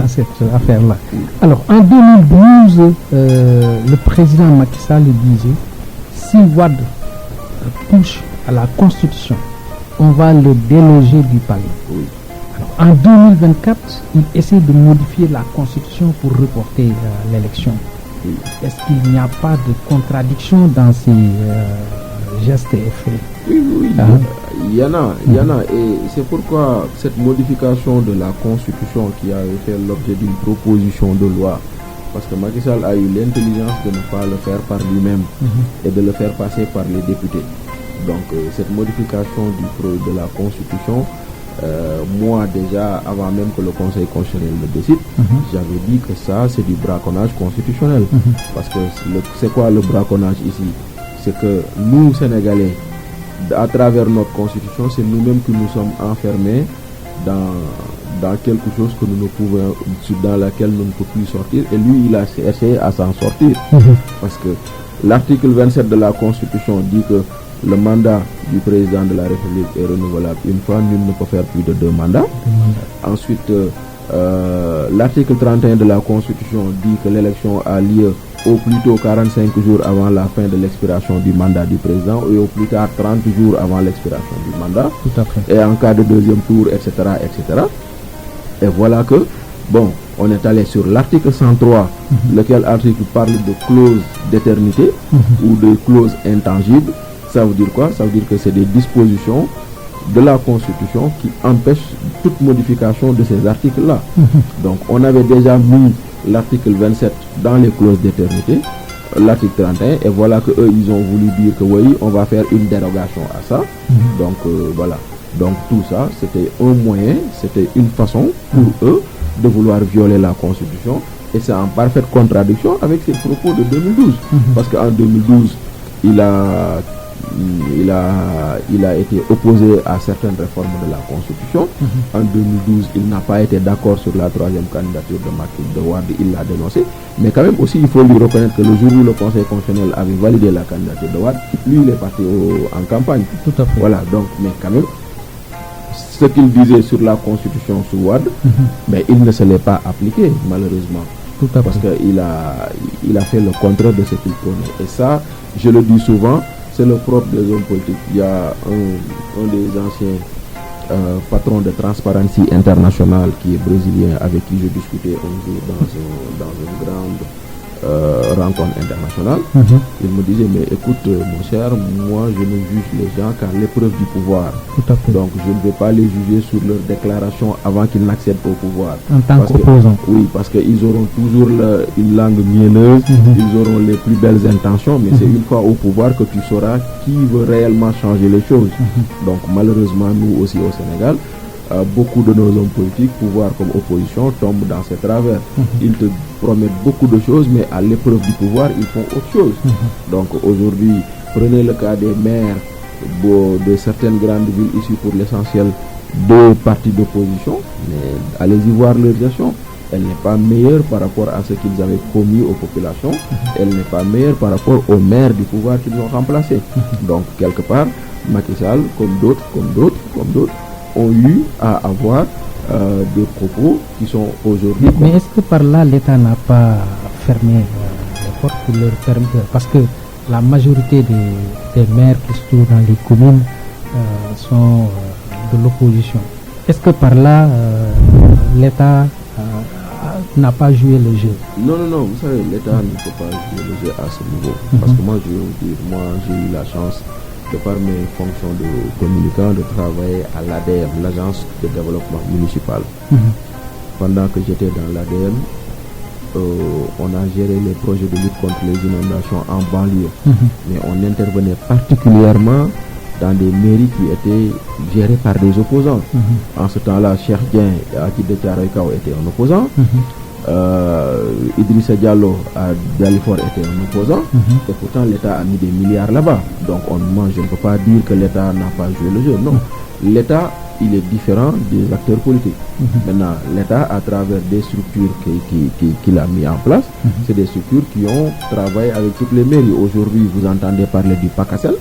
cette affaire-là. Alors, en 2012, le président Macky Sall disait, si Wade touche à la Constitution, on va le déloger du palais. Alors, en 2024, il essaie de modifier la Constitution pour reporter l'élection. Est-ce qu'il n'y a pas de contradiction dans ces gestes et faits. Oui, il y en a. Et c'est pourquoi cette modification de la Constitution qui a fait l'objet d'une proposition de loi, parce que Macky Sall a eu l'intelligence de ne pas le faire par lui-même et de le faire passer par les députés. Donc cette modification de la Constitution, moi déjà, avant même que le Conseil constitutionnel le décide, j'avais dit que ça c'est du braconnage constitutionnel. Parce que c'est quoi le braconnage ici? C'est que nous, Sénégalais, à travers notre Constitution, c'est nous-mêmes que nous sommes enfermés dans quelque chose que nous ne pouvons, dans laquelle nous ne pouvons plus sortir. Et lui, il a essayé à s'en sortir. Parce que l'article 27 de la Constitution dit que le mandat du président de la République est renouvelable une fois, nul ne peut faire plus de 2 mandats. Ensuite, l'article 31 de la Constitution dit que l'élection a lieu au plus tôt 45 jours avant la fin de l'expiration du mandat du président et au plus tard 30 jours avant l'expiration du mandat. Tout à fait. Et en cas de deuxième tour, etc., etc. Et voilà que, bon, on est allé sur l'article 103, lequel article parle de clause d'éternité ou de clause intangible. Ça veut dire quoi? Ça veut dire que c'est des dispositions de la Constitution qui empêchent toute modification de ces articles-là. Donc on avait déjà mis l'article 27 dans les clauses d'éternité, l'article 31, et voilà que eux ils ont voulu dire que oui, on va faire une dérogation à ça. Donc voilà. Donc tout ça, c'était un moyen, c'était une façon pour eux de vouloir violer la Constitution, et c'est en parfaite contradiction avec ses propos de 2012. Parce qu'en 2012, il a été opposé à certaines réformes de la Constitution. En 2012, il n'a pas été d'accord sur la 3e candidature de Wade, il l'a dénoncé. Mais quand même aussi, il faut lui reconnaître que le jour où le Conseil constitutionnel avait validé la candidature de Wade, lui, il est parti en campagne. Tout à fait. Voilà, donc, mais quand même, ce qu'il disait sur la Constitution sous Wade, mais il ne se l'est pas appliqué, malheureusement. Tout à fait. Parce qu'il a fait le contraire de ce qu'il prenait. Et ça, je le dis souvent, c'est le propre des hommes politiques. Il y a un des anciens patrons de Transparency International qui est brésilien, avec qui je discutais un jour dans une grande rencontre internationale. Il me disait, mais écoute mon cher, moi je ne juge les gens qu'à l'épreuve du pouvoir. Tout à fait. Donc je ne vais pas les juger sur leurs déclarations avant qu'ils n'accèdent au pouvoir. En tant qu'opposant. Oui, parce qu'ils auront toujours une langue mielleuse, ils auront les plus belles intentions, mais c'est une fois au pouvoir que tu sauras qui veut réellement changer les choses. Donc malheureusement, nous aussi au Sénégal, beaucoup de nos hommes politiques, pouvoir comme opposition, tombent dans ces travers. Ils te promettent beaucoup de choses, mais à l'épreuve du pouvoir, ils font autre chose. Donc aujourd'hui, prenez le cas des maires de certaines grandes villes issues pour l'essentiel de partis d'opposition, mais allez-y voir leur gestion. Elle n'est pas meilleure par rapport à ce qu'ils avaient promis aux populations. Elle n'est pas meilleure par rapport aux maires du pouvoir qu'ils ont remplacés. Donc quelque part, Macky Sall, comme d'autres, ont eu à avoir des propos qui sont aujourd'hui... Mais est-ce que par là, l'État n'a pas fermé les portes pour leur permettre... Parce que la majorité des maires qui se trouvent dans les communes sont de l'opposition. Est-ce que par là, l'État n'a pas joué le jeu? Non, vous savez, l'État ne peut pas jouer le jeu à ce niveau. Parce que moi, je vais vous dire, j'ai eu la chance, de par mes fonctions de communicant, de travailler à l'ADM, l'Agence de développement municipal. Pendant que j'étais dans l'ADM, on a géré les projets de lutte contre les inondations en banlieue. Mais on intervenait particulièrement dans des mairies qui étaient gérées par des opposants. En ce temps-là, Cheikh Dieng à Kidde Thiaroye-Kao était un opposant. Idrissa Diallo à Dalifort était un opposant, et pourtant l'État a mis des milliards là-bas. Donc moi je ne peux pas dire que l'État n'a pas joué le jeu. Non, l'État il est différent des acteurs politiques. Maintenant, l'État à travers des structures qu'il a mis en place, c'est des structures qui ont travaillé avec toutes les mairies. Aujourd'hui vous entendez parler du PACASEN.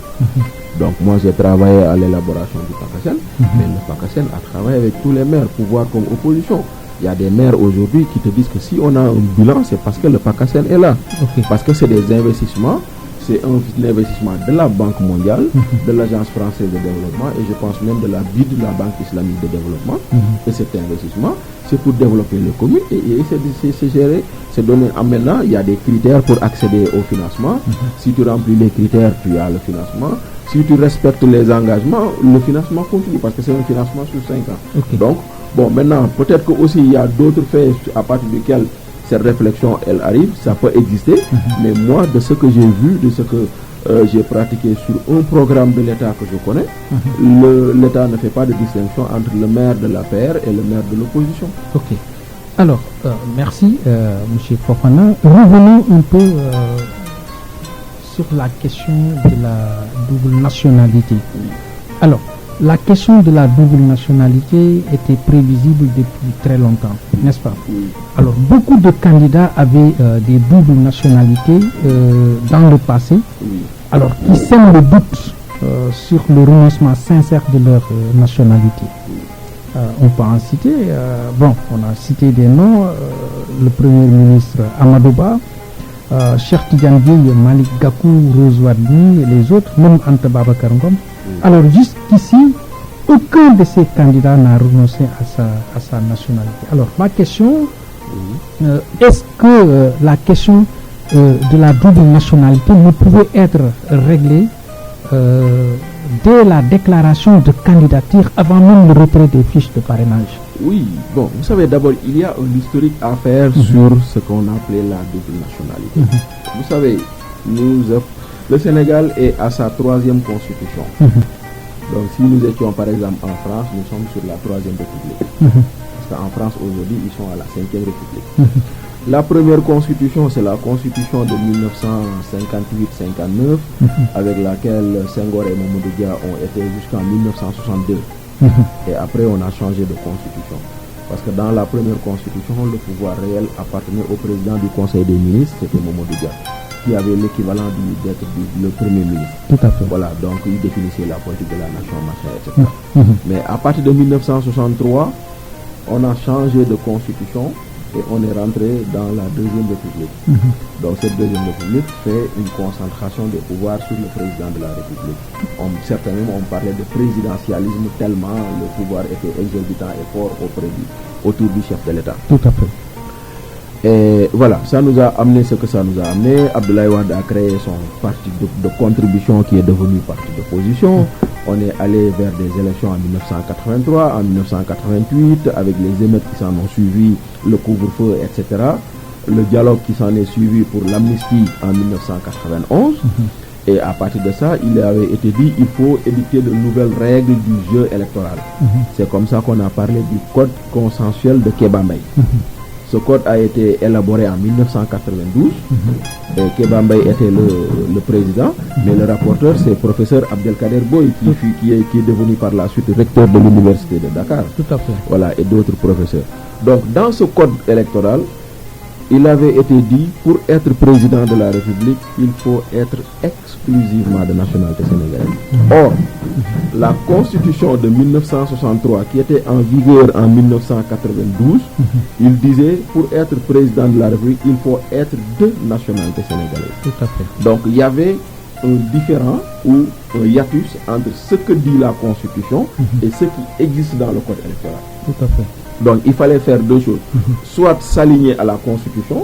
Donc moi j'ai travaillé à l'élaboration du PACASEN, mais le PACASEN a travaillé avec tous les maires, pouvoir comme opposition. Il y a des maires aujourd'hui qui te disent que si on a un bilan, c'est parce que le PACASEN est là. Parce que c'est des investissements, c'est un investissement de la Banque mondiale, de l'Agence française de développement et je pense même de la BID, de la Banque islamique de développement. Et cet investissement, c'est pour développer les communes et c'est géré, c'est donné. Maintenant, il y a des critères pour accéder au financement. Si tu remplis les critères, tu as le financement. Si tu respectes les engagements, le financement continue parce que c'est un financement sur 5 ans. Okay. Donc, bon, maintenant, peut-être que aussi il y a d'autres faits à partir desquels cette réflexion, elle arrive, ça peut exister. Mais moi, de ce que j'ai vu, de ce que j'ai pratiqué sur un programme de l'État que je connais, l'État ne fait pas de distinction entre le maire de la PR et le maire de l'opposition. Ok. Alors, merci, M. Fofana. Revenons un peu sur la question de la double nationalité. Alors, la question de la double nationalité était prévisible depuis très longtemps, n'est-ce pas? Oui. Alors, beaucoup de candidats avaient des doubles nationalités dans le passé, Oui. alors qui sèment le doute sur le renoncement sincère de leur nationalité. On peut en citer, bon, on a cité des noms, le Premier ministre Amadou Ba, Cheikh Tidiane Dièye, Malick Gakou, Rose Wardini et les autres, même Anta Babacar Ngom. Alors jusqu'ici, aucun de ces candidats n'a renoncé à sa nationalité. Alors ma question, est-ce que la question de la double nationalité ne pouvait être réglée dès la déclaration de candidature avant même le retrait des fiches de parrainage? Oui, bon, vous savez, d'abord, il y a un historique à faire sur ce qu'on appelait la double nationalité. Vous savez, le Sénégal est à sa 3e constitution. Donc, si nous étions, par exemple, en France, nous sommes sur la 3e République. Parce qu'en France, aujourd'hui, ils sont à la 5e République. La première constitution, c'est la constitution de 1958-59, avec laquelle Senghor et Mamadou Dia ont été jusqu'en 1962. Et après, on a changé de constitution. Parce que dans la première constitution, le pouvoir réel appartenait au président du Conseil des ministres, c'était Mamadou Dia, qui avait l'équivalent d'être le Premier ministre. Tout à fait. Voilà, donc il définissait la politique de la nation, machin, etc. Mais à partir de 1963, on a changé de constitution et on est rentré dans la 2e République. Donc cette 2e République fait une concentration des pouvoirs sur le président de la République. Certainement, on parlait de présidentialisme tellement le pouvoir était exorbitant et fort autour du chef de l'État. Tout à fait. Et voilà, ça nous a amené ce que ça nous a amené. Abdoulaye Wade a créé son parti de contribution qui est devenu parti d'opposition. On est allé vers des élections en 1983, en 1988, avec les émeutes qui s'en ont suivi, le couvre-feu, etc. Le dialogue qui s'en est suivi pour l'amnistie en 1991. Et à partir de ça, il avait été dit qu'il faut édicter de nouvelles règles du jeu électoral. C'est comme ça qu'on a parlé du code consensuel de Kéba Mbaye. Ce code a été élaboré en 1992 et Kéba Mbaye était le président, mais le rapporteur c'est professeur Abdelkader Boy qui est devenu par la suite recteur de l'université de Dakar. Tout à fait. Voilà, et d'autres professeurs. Donc dans ce code électoral, il avait été dit pour être président de la République, il faut être exclusivement de nationalité sénégalaise. Or, la constitution de 1963 qui était en vigueur en 1992, il disait pour être président de la République, il faut être de nationalité sénégalaise. Tout à fait. Donc il y avait un différent ou un hiatus entre ce que dit la constitution et ce qui existe dans le code électoral. Tout à fait. Donc il fallait faire deux choses, soit s'aligner à la constitution,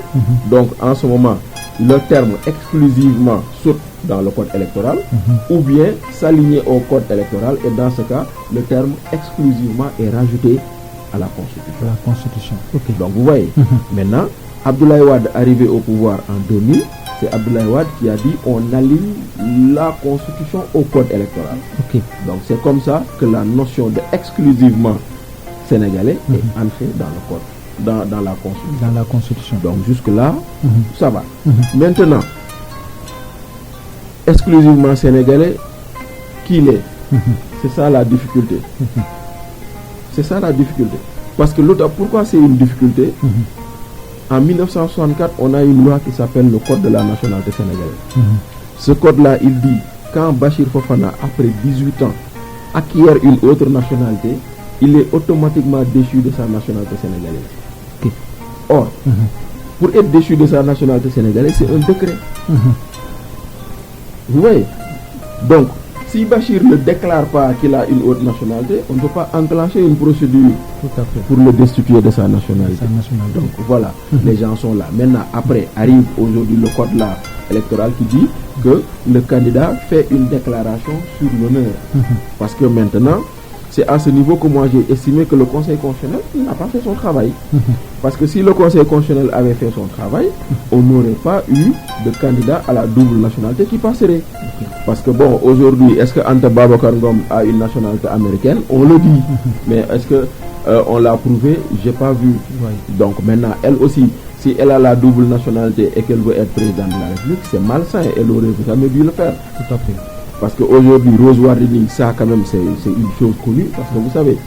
donc en ce moment le terme exclusivement saute dans le code électoral, ou bien s'aligner au code électoral et dans ce cas le terme exclusivement est rajouté à la constitution. La constitution. Okay. Donc vous voyez, maintenant Abdoulaye Wade arrivé au pouvoir en 2000, c'est Abdoulaye Wade qui a dit on aligne la constitution au code électoral. Okay. Donc c'est comme ça que la notion de exclusivement sénégalais est entré dans le code, dans la constitution. Dans la constitution. Donc jusque là, ça va. Maintenant, exclusivement sénégalais, qui l'est? C'est ça la difficulté. C'est ça la difficulté. Parce que l'autre, pourquoi c'est une difficulté? En 1964, on a une loi qui s'appelle le Code de la nationalité sénégalaise. Ce code-là, il dit, quand Bachir Fofana, après 18 ans, acquiert une autre nationalité, il est automatiquement déchu de sa nationalité sénégalaise. Okay. Or, pour être déchu de sa nationalité sénégalaise, c'est un décret. Vous voyez? Donc, si Bachir ne déclare pas qu'il a une autre nationalité, on ne peut pas enclencher une procédure pour le destituer de sa nationalité. Donc voilà, les gens sont là. Maintenant, après, arrive aujourd'hui le code là électoral qui dit que le candidat fait une déclaration sur l'honneur. Parce que maintenant, c'est à ce niveau que moi j'ai estimé que le Conseil constitutionnel n'a pas fait son travail. Parce que si le Conseil constitutionnel avait fait son travail, on n'aurait pas eu de candidat à la double nationalité qui passerait. Parce que bon, aujourd'hui, est-ce que Anta Babacar Ngom a une nationalité américaine? On le dit. Mais est-ce que on l'a prouvé? J'ai pas vu. Donc maintenant, elle aussi, si elle a la double nationalité et qu'elle veut être présidente de la République, c'est malsain. Elle aurait jamais dû le faire. Tout à fait. Parce qu'aujourd'hui, Rose Wardini, ça quand même c'est une chose connue. Parce que vous savez,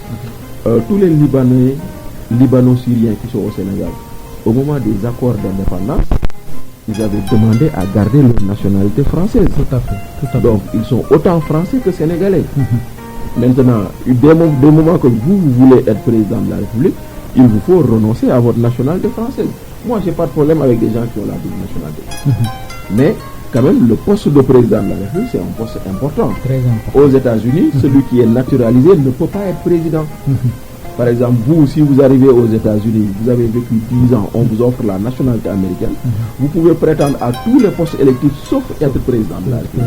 tous les Libanais, Libano-Syriens qui sont au Sénégal, au moment des accords d'indépendance, ils avaient demandé à garder leur nationalité française. Tout à fait. Donc, ils sont autant français que sénégalais. Maintenant, dès le moment que vous voulez être président de la République, il vous faut renoncer à votre nationalité française. Moi, j'ai pas de problème avec des gens qui ont la double nationalité. Mais, quand même, le poste de président de la République, c'est un poste important. Très important. Aux États-Unis, celui qui est naturalisé ne peut pas être président. Par exemple, vous, si vous arrivez aux États-Unis, vous avez vécu 10 ans, on vous offre la nationalité américaine, vous pouvez prétendre à tous les postes électifs sauf être président de la République.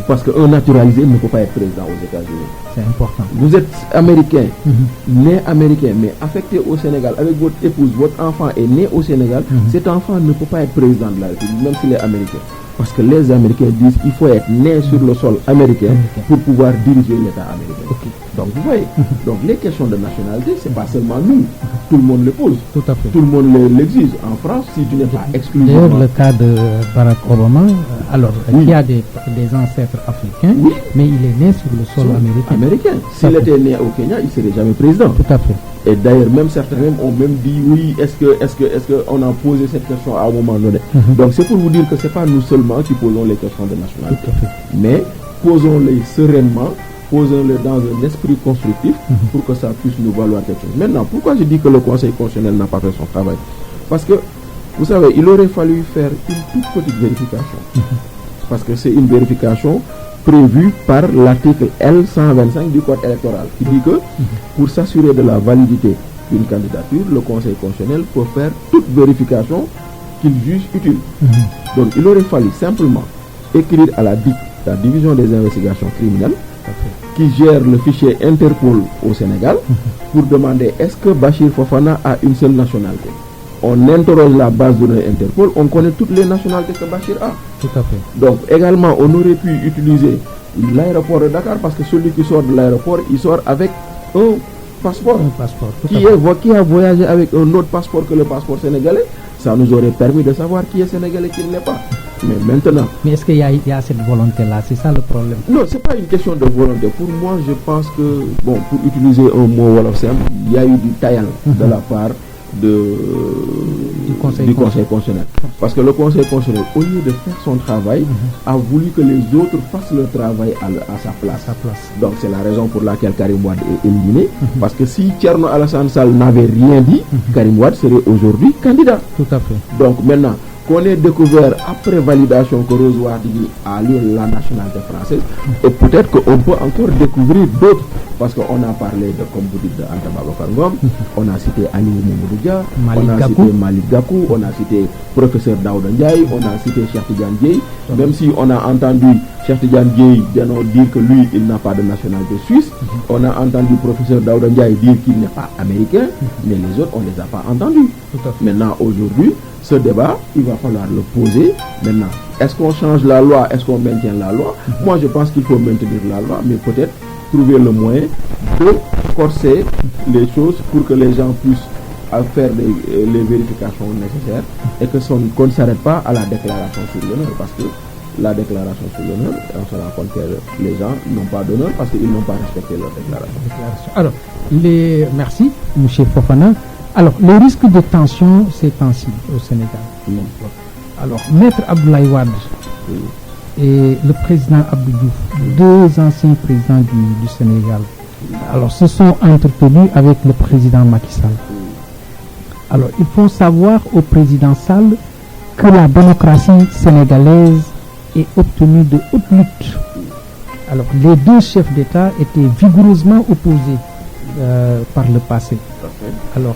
Parce qu'un naturalisé ne peut pas être président aux États-Unis. C'est important. Vous êtes américain, né américain, mais affecté au Sénégal avec votre épouse, votre enfant est né au Sénégal, cet enfant ne peut pas être président de la République, même s'il est américain. Parce que les Américains disent qu'il faut être né sur le sol américain pour pouvoir diriger l'État américain. Donc vous voyez, donc les questions de nationalité, c'est pas seulement nous, tout le monde les pose. Tout à fait. Tout le monde l'exige. En France, si tu n'es pas exclusivement... D'ailleurs, le cas de Barack Obama, alors, il y a des ancêtres africains, mais il est né sur le sol américain. S'il était né au Kenya, il ne serait jamais président. Tout à fait. Et d'ailleurs, même certains ont même dit oui, est-ce que on a posé cette question à un moment donné. Donc c'est pour vous dire que c'est pas nous seulement qui posons les questions de nationalité. Mais posons-les sereinement, posons-les dans un esprit constructif pour que ça puisse nous valoir quelque chose. Maintenant, pourquoi je dis que le Conseil constitutionnel n'a pas fait son travail? Parce que, vous savez, il aurait fallu faire une toute petite vérification. Parce que c'est une vérification prévu par l'article L125 du Code électoral qui dit que pour s'assurer de la validité d'une candidature, le Conseil constitutionnel peut faire toute vérification qu'il juge utile. Donc il aurait fallu simplement écrire à la DIC, la division des investigations criminelles, qui gère le fichier Interpol au Sénégal, pour demander est-ce que Bachir Fofana a une seule nationalité. On interroge la base de Interpol, on connaît toutes les nationalités que Bachir a. Tout à fait. Donc également, on aurait pu utiliser l'aéroport de Dakar parce que celui qui sort de l'aéroport, il sort avec un passeport. Qui a voyagé avec un autre passeport que le passeport sénégalais. Ça nous aurait permis de savoir qui est sénégalais et qui ne l'est pas. Mais maintenant... Mais est-ce qu'il y a cette volonté-là? C'est ça le problème? Non, c'est pas une question de volonté. Pour moi, je pense que, bon, pour utiliser un mot wolof simple, il y a eu du taillant de la part du Conseil constitutionnel. Parce que le Conseil constitutionnel, au lieu de faire son travail, a voulu que les autres fassent leur travail à sa place. Donc c'est la raison pour laquelle Karim Wade est éliminé. Parce que si Thierno Alassane Sall n'avait rien dit, Karim Wade serait aujourd'hui candidat. Tout à fait. Donc maintenant, qu'on ait découvert après validation que Rose Wardini a la nationalité française, et peut-être qu'on peut encore découvrir d'autres, parce qu'on a parlé de, comme vous dites, de Anta Babacar Ngom, on a cité Ali Mamadou Dia, on a cité Malick Gakou, on a cité professeur Daouda Ndiaye, on a cité Cheikh Tidiane Dièye, même si on a entendu Cheikh Tidiane Dièye dire que lui, il n'a pas de nationalité suisse, on a entendu professeur Daouda Ndiaye dire qu'il n'est pas américain, mais les autres, on ne les a pas entendus. Maintenant, aujourd'hui, ce débat, il va falloir le poser. Maintenant, est-ce qu'on change la loi? Est-ce qu'on maintient la loi? Moi, je pense qu'il faut maintenir la loi, mais peut-être trouver le moyen de corser les choses pour que les gens puissent faire les vérifications nécessaires et qu'on ne s'arrête pas à la déclaration sur l'honneur, parce que la déclaration sur l'honneur, on se rend compte que les gens n'ont pas d'honneur parce qu'ils n'ont pas respecté leur déclaration. Alors, merci, M. Fofana. Alors, le risque de tension ces temps-ci au Sénégal. Alors, Maître Abdoulaye Wade et le président Abdou Diouf, deux anciens présidents du Sénégal, alors se sont entretenus avec le président Macky Sall. Alors, il faut savoir au président Sall que la démocratie sénégalaise et obtenu de haute lutte. Alors, les deux chefs d'État étaient vigoureusement opposés par le passé. Alors,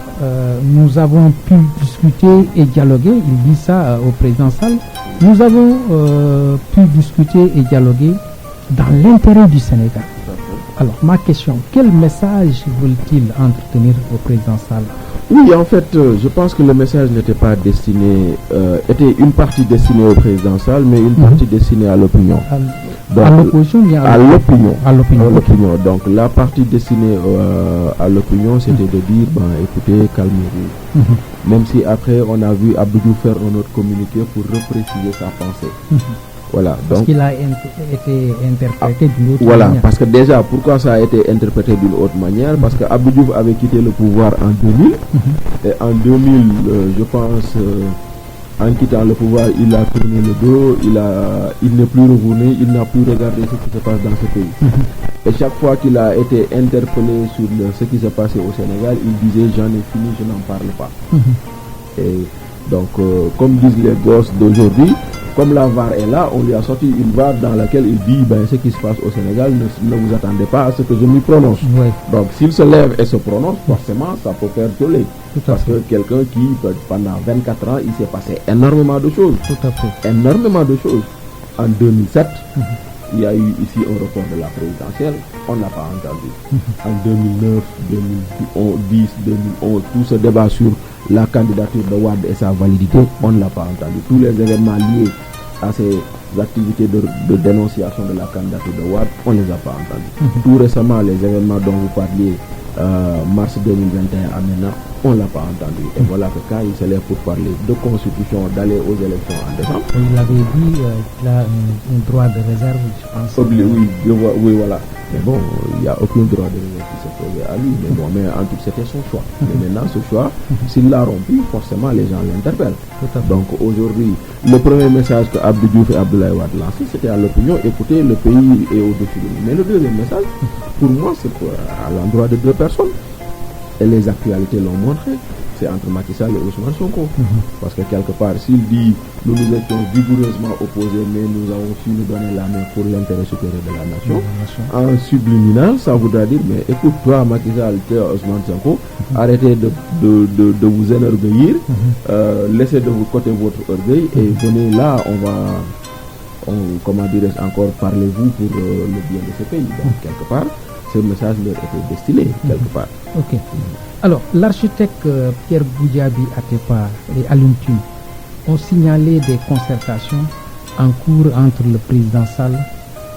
nous avons pu discuter et dialoguer, il dit ça au président Sall, nous avons pu discuter et dialoguer dans l'intérêt du Sénégal. Alors, ma question, quel message veulent-ils entretenir au président Sall? Oui, en fait, je pense que le message n'était pas destiné, était une partie destinée au président Sall, mais une partie destinée à l'opinion. Donc, à l'opposition, bien à l'opinion. À l'opinion. Donc, la partie destinée à l'opinion, c'était de dire, écoutez, calmez-vous. Même si après, on a vu Abdou faire un autre communiqué pour repréciser sa pensée. Voilà, parce donc, qu'il a été interprété d'une autre voilà, manière. parce que déjà, pourquoi ça a été interprété d'une autre manière? Parce que Abdou Diouf avait quitté le pouvoir en 2000. Et en 2000, je pense, en quittant le pouvoir, il a tourné le dos, il n'est plus revenu, il n'a plus regardé ce qui se passe dans ce pays. Et chaque fois qu'il a été interpellé sur ce qui s'est passé au Sénégal, il disait j'en ai fini, je n'en parle pas. Et donc, comme disent les gosses d'aujourd'hui, comme la VAR est là, on lui a sorti une VAR dans laquelle il dit ce qui se passe au Sénégal, ne vous attendez pas à ce que je m'y prononce. Oui. Donc s'il se lève et se prononce, forcément ça peut faire toller. Parce que quelqu'un qui, pendant 24 ans, il s'est passé énormément de choses. Tout à fait. Énormément de choses. En 2007, il y a eu ici un report de la présidentielle, on n'a pas entendu. En 2009, 2010, 2011, tout ce débat sur la candidature de Wade et sa validité, on ne l'a pas entendu. Tous les événements liés à ces activités de dénonciation de la candidature de Wade, on ne les a pas entendus. Tout récemment, les événements dont vous parliez, mars 2021 à maintenant, on ne l'a pas entendu. Et voilà que quand il se lève pour parler de constitution, d'aller aux élections en décembre, Il avait dit qu'il a un droit de réserve, je pense. oui, voilà. Mais bon, il n'y a aucun droit de réserve qui s'est posé à lui. Mais bon, mais en tout cas, c'était son choix. Mais maintenant, ce choix, s'il l'a rompu, forcément, les gens l'interpellent. Donc aujourd'hui, le premier message que Abdou Diouf et Abdoulaye Wade lancé, c'était à l'opinion, écoutez, le pays est au-dessus de nous. Mais le deuxième message, pour moi, c'est à l'endroit de deux personnes. Et les actualités l'ont montré, c'est entre Macky Sall et Ousmane Sonko. Parce que quelque part, s'il dit nous nous étions vigoureusement opposés, mais nous avons su nous donner la main pour l'intérêt supérieur de la nation, en subliminal, ça voudra dire, mais écoute, toi, Macky Sall, Ousmane Sonko, arrêtez de vous énorgueillir, laissez de côté votre orgueil et venez là, comment dirais-je encore, parlez-vous pour le bien de ce pays. Donc, quelque part, ce message leur était destiné, quelque part. Ok. Alors, l'architecte Pierre Goudiaby Atepa et Alioune Tine ont signalé des concertations en cours entre le président Sall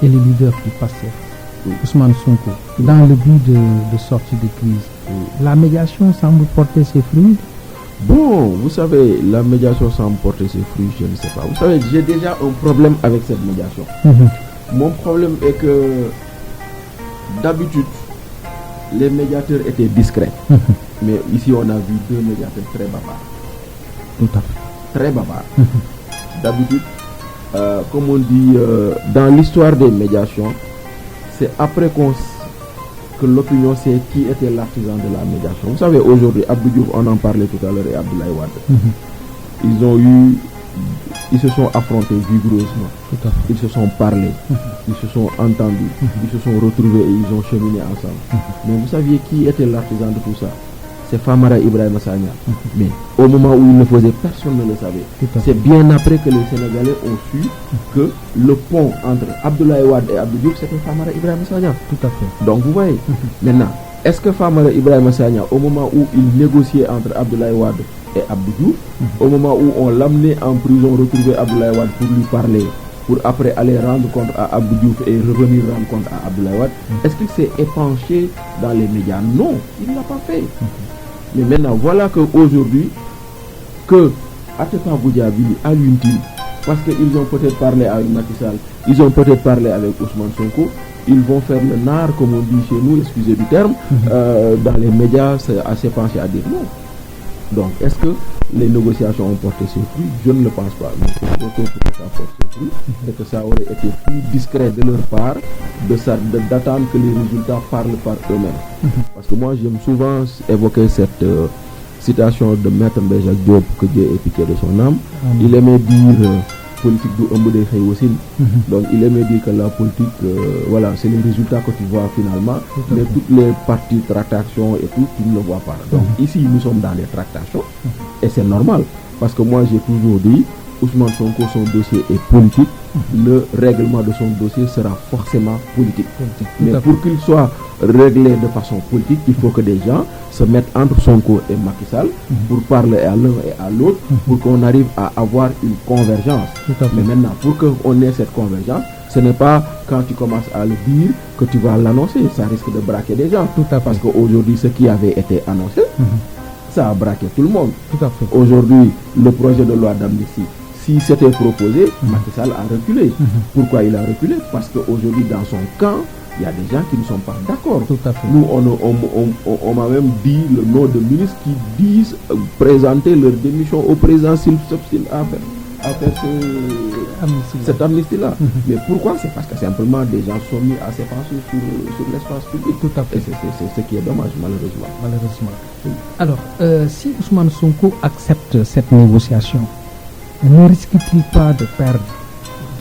et les leaders du PASTEF, Ousmane Sonko, dans le but de sortie de crise. La médiation semble porter ses fruits. Bon, vous savez, la médiation semble porter ses fruits, je ne sais pas. Vous savez, j'ai déjà un problème avec cette médiation. Mon problème est que d'habitude, les médiateurs étaient discrets. Mais ici, on a vu deux médiateurs très bavards. Tout à fait. Très bavards. D'habitude, comme on dit, dans l'histoire des médiations, c'est après que l'opinion sait qui était l'artisan de la médiation. Vous savez, aujourd'hui, Abdou Diouf, on en parlait tout à l'heure, et Abdoulaye Wade. Ils se sont affrontés vigoureusement. Ils se sont parlé. Ils se sont entendus. Ils se sont retrouvés et ils ont cheminé ensemble. Mais vous saviez qui était l'artisan de tout ça? C'est Famara Ibrahima Sagna. Mais au moment où il le faisait, personne ne le savait. C'est bien après que les Sénégalais ont su que le pont entre Abdoulaye Wade et Abdou Diouf, c'était Famara Ibrahima Sagna. Tout à fait. Donc vous voyez, maintenant, est-ce que Famara Ibrahima Sagna, au moment où il négociait entre Abdoulaye Wade et Abdou Diouf, au moment où on l'amenait en prison, retrouver Abdoulaye Wade pour lui parler, pour après aller rendre compte à Abdou Diouf et revenir rendre compte à Abdoulaye Wade, est-ce qu'il s'est épanché dans les médias? Non, il ne l'a pas fait. Mais maintenant, voilà qu'aujourd'hui, que Atepa Goudiaby, Alioune Tine, parce qu'ils ont peut-être parlé avec Macky Sall, ils ont peut-être parlé avec Ousmane Sonko, ils vont faire le nard, comme on dit chez nous, excusez du terme, dans les médias, c'est assez penché à dire non. Donc, est-ce que les négociations ont porté ses fruits? Je ne le pense pas. Mais c'est plutôt que ça porte ses fruits et que ça aurait été plus discret de leur part d'attendre que les résultats parlent par eux-mêmes. Parce que moi, j'aime souvent évoquer cette citation de Maître Jacques Diop, que Dieu ait pitié de son âme. Il aimait dire politique du ëmb day xëy wasin. Donc il aimait dire que la politique, voilà, c'est les résultats que tu vois finalement, mais toutes les parties tractations et tout, tu ne le vois pas. Donc ici, nous sommes dans les tractations, et c'est normal, parce que moi j'ai toujours dit, Ousmane Sonko, son dossier est politique, le règlement de son dossier sera forcément politique. Mais pour qu'il soit réglé de façon politique, il faut que des gens se mettent entre Sonko et Macky Sall pour parler à l'un et à l'autre, pour qu'on arrive à avoir une convergence. Mais maintenant, pour qu'on ait cette convergence, ce n'est pas quand tu commences à le dire que tu vas l'annoncer, ça risque de braquer des gens. Parce qu'aujourd'hui, ce qui avait été annoncé, ça a braqué tout le monde. Aujourd'hui, le projet de loi d'amnistie, si c'était proposé, Macky Sall a reculé. Pourquoi il a reculé? Parce qu'aujourd'hui, dans son camp, il y a des gens qui ne sont pas d'accord. Nous, on m'a même dit le nom de ministres qui disent présenter leur démission au président s'ils s'obstinent à faire cette amnistie-là. Mais pourquoi? C'est parce que simplement des gens sont mis à s'effacer sur l'espace public. Et c'est ce qui est dommage, malheureusement. Alors, si Ousmane Sonko accepte cette négociation, ne risque-t-il pas de perdre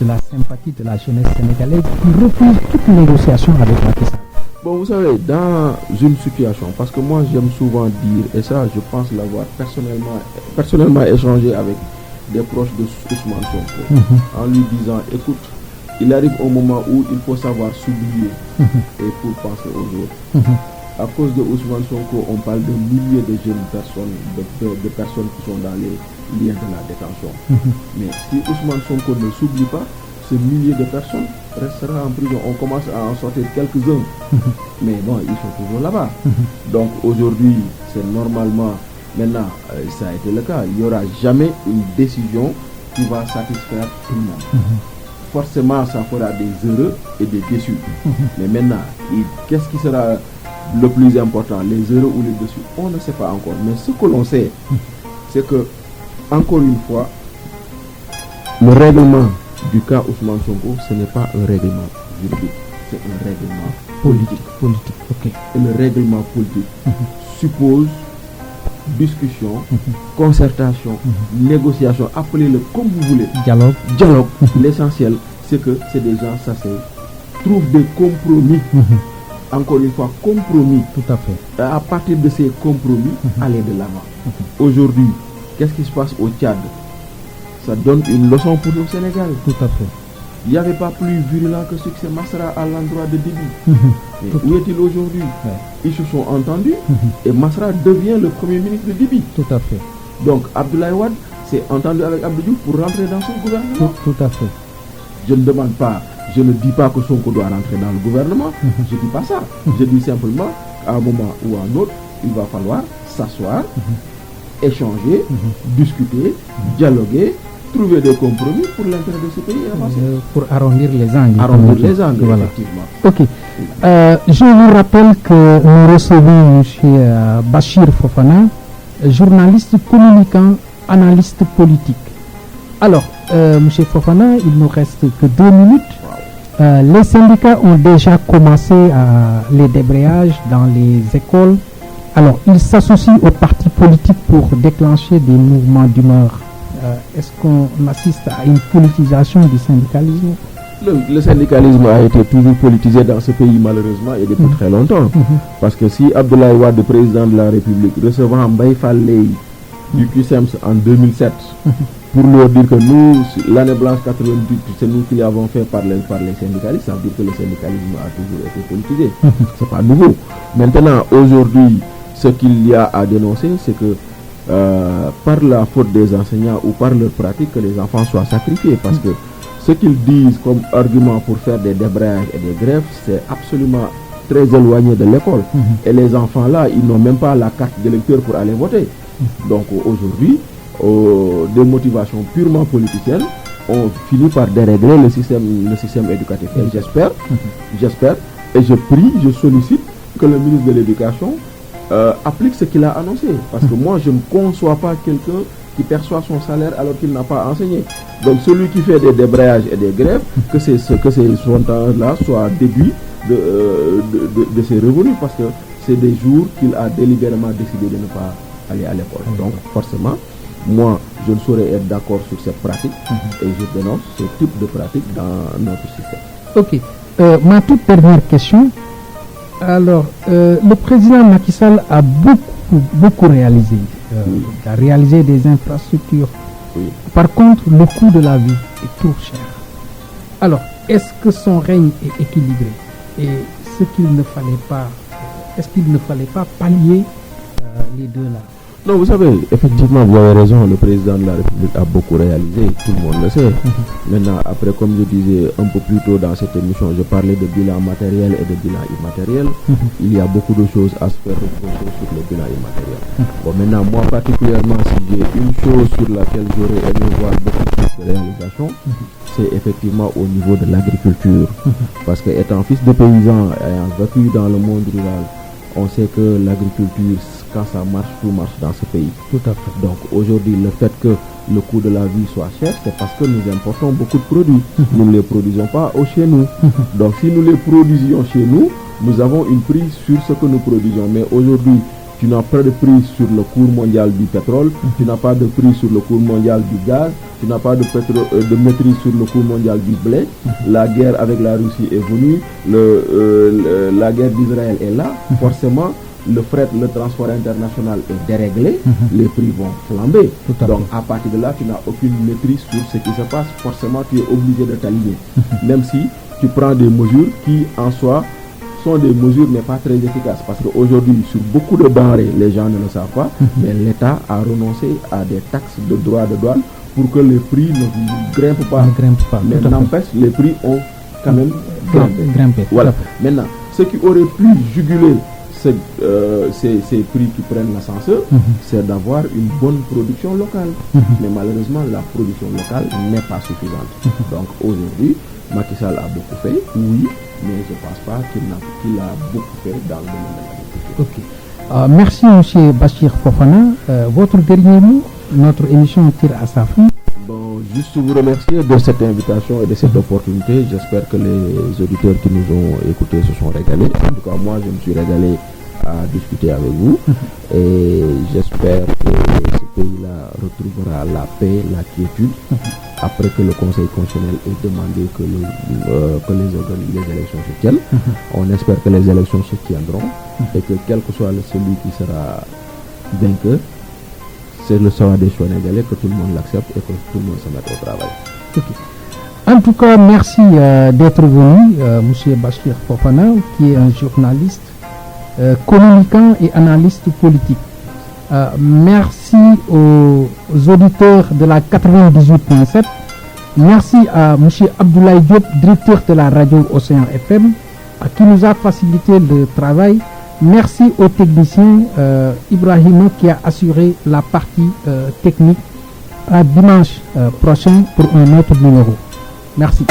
de la sympathie de la jeunesse sénégalaise qui refuse toute négociation avec Macky Sall? Bon, vous savez, dans une situation, parce que moi j'aime souvent dire, et ça je pense l'avoir personnellement échangé avec des proches de Ousmane Sonko, en lui disant, écoute, il arrive un moment où il faut savoir s'oublier et pour penser aux autres. À cause de Ousmane Sonko, on parle de milliers de jeunes personnes, de personnes qui sont dans les liens de la détention. Mais si Ousmane Sonko ne s'oublie pas, ce millier de personnes restera en prison. On commence à en sortir quelques-uns. Mais bon, ils sont toujours là-bas. Donc aujourd'hui, c'est normalement, maintenant, ça a été le cas. Il n'y aura jamais une décision qui va satisfaire tout le monde. Forcément, ça fera des heureux et des déçus. Mais maintenant, qu'est-ce qui sera le plus important, les heureux ou les déçus? On ne sait pas encore. Mais ce que l'on sait, c'est que, encore une fois, le règlement du cas Ousmane Sonko, ce n'est pas un règlement juridique, c'est un règlement politique. Et le règlement politique suppose discussion, concertation, négociation, appelez-le comme vous voulez. Dialogue. L'essentiel, c'est que c'est des gens s'asseyent, trouvent des compromis. Encore une fois, compromis. Tout à fait. À partir de ces compromis, aller de l'avant. Aujourd'hui, qu'est-ce qui se passe au Tchad? Ça donne une leçon pour le Sénégal. Tout à fait. Il n'y avait pas plus virulent que succès Masra à l'endroit de Déby. Où est-il aujourd'hui? Ils se sont entendus et Masra devient le premier ministre de Déby. Tout à fait. Donc Abdoulaye Wade s'est entendu avec Abdou Diouf pour rentrer dans son gouvernement. Tout à fait. Je ne demande pas, je ne dis pas que Sonko doit rentrer dans le gouvernement. Je ne dis pas ça. Je dis simplement qu'à un moment ou à un autre, il va falloir s'asseoir, échanger, discuter, dialoguer, trouver des compromis pour l'intérêt de ce pays et avancer. Pour arrondir les angles. Voilà. Effectivement. Ok. Je vous rappelle que nous recevons M. Bachir Fofana, journaliste communicant, analyste politique. Alors, M. Fofana, il ne nous reste que 2 minutes. Les syndicats ont déjà commencé les débrayages dans les écoles. Alors, ils s'associent aux partis politiques pour déclencher des mouvements d'humeur. Est-ce qu'on assiste à une politisation du syndicalisme? Le syndicalisme a été toujours politisé dans ce pays malheureusement et depuis très longtemps. Parce que si Abdoulaye Wade, président de la République, recevant Mbaye Fall Leye du QCEMS en 2007 pour leur dire que nous, l'année blanche 98, c'est nous qui l'avons fait par les syndicalistes, ça veut dire que le syndicalisme a toujours été politisé. C'est pas nouveau. Maintenant, aujourd'hui, ce qu'il y a à dénoncer, c'est que par la faute des enseignants ou par leur pratique, que les enfants soient sacrifiés. Parce que ce qu'ils disent comme argument pour faire des débrayages et des grèves, c'est absolument très éloigné de l'école. Et les enfants là, ils n'ont même pas la carte d'électeur pour aller voter. Donc aujourd'hui, des motivations purement politiciennes ont fini par dérégler le système éducatif. Et j'espère, et je prie, je sollicite que le ministre de l'Éducation applique ce qu'il a annoncé. Parce que moi, je ne conçois pas quelqu'un qui perçoit son salaire alors qu'il n'a pas enseigné. Donc celui qui fait des débrayages et des grèves, que son temps-là soit déduit de ses revenus, parce que c'est des jours qu'il a délibérément décidé de ne pas aller à l'école. Donc forcément, moi, je ne saurais être d'accord sur cette pratique et je dénonce ce type de pratique dans notre système. Ok. Ma toute dernière question. Alors, le président Macky Sall a beaucoup réalisé. Il a réalisé des infrastructures. Oui. Par contre, le coût de la vie est trop cher. Alors, est-ce que son règne est équilibré? Et est-ce qu'il ne fallait pas pallier les deux là? Non, vous savez, effectivement, vous avez raison, le président de la République a beaucoup réalisé, tout le monde le sait. Maintenant, après, comme je disais un peu plus tôt dans cette émission, je parlais de bilan matériel et de bilan immatériel. Il y a beaucoup de choses à se faire reprocher sur le bilan immatériel. Bon, maintenant, moi particulièrement, si j'ai une chose sur laquelle j'aurais aimé voir beaucoup plus de réalisation, c'est effectivement au niveau de l'agriculture. Parce que étant fils de paysan, ayant vécu dans le monde rural, on sait que l'agriculture, quand ça marche, tout marche dans ce pays. Tout à fait. Donc aujourd'hui, le fait que le coût de la vie soit cher, c'est parce que nous importons beaucoup de produits. Nous ne les produisons pas chez nous. Donc si nous les produisions chez nous, nous avons une prise sur ce que nous produisons. Mais aujourd'hui, tu n'as pas de prise sur le cours mondial du pétrole, tu n'as pas de prise sur le cours mondial du gaz, tu n'as pas de maîtrise sur le cours mondial du blé. La guerre avec la Russie est venue, la guerre d'Israël est là. Forcément, le fret, le transport international est déréglé, les prix vont flamber. Donc à partir de là, tu n'as aucune maîtrise sur ce qui se passe. Forcément, tu es obligé de t'aligner. Même si tu prends des mesures qui, en soi, sont des mesures mais pas très efficaces. Parce qu'aujourd'hui, sur beaucoup de denrées, les gens ne le savent pas, mais l'État a renoncé à des taxes de droits de douane pour que les prix ne grimpent pas. Mais n'empêche, les prix ont quand même grimpé. Voilà. Maintenant, ce qui aurait pu juguler ces prix qui prennent l'ascenseur, c'est d'avoir une bonne production locale. Mais malheureusement, la production locale n'est pas suffisante. Donc aujourd'hui, Macky Sall a beaucoup fait, oui, mais je ne pense pas qu'il a beaucoup fait dans le domaine de l'agriculture. Merci M. Bachir Fofana. Votre dernier mot, notre émission tire à sa fin. Bon, juste vous remercier de cette invitation et de cette opportunité. J'espère que les auditeurs qui nous ont écoutés se sont régalés. En tout cas, moi, je me suis régalé à discuter avec vous et j'espère que ce pays-là retrouvera la paix, la quiétude après que le Conseil constitutionnel ait demandé que les élections se tiennent. On espère que les élections se tiendront et que quel que soit celui qui sera vainqueur, c'est le sort des Sénégalais, que tout le monde l'accepte et que tout le monde se mette au travail. En tout cas, merci d'être venu, M. Bachir Fofana, qui est un journaliste, communicant et analyste politique. Merci aux auditeurs de la 98.7. Merci à M. Abdoulaye Diop, directeur de la radio Océan FM, qui nous a facilité le travail. Merci au technicien Ibrahima qui a assuré la partie technique. À dimanche prochain pour un autre numéro. Merci.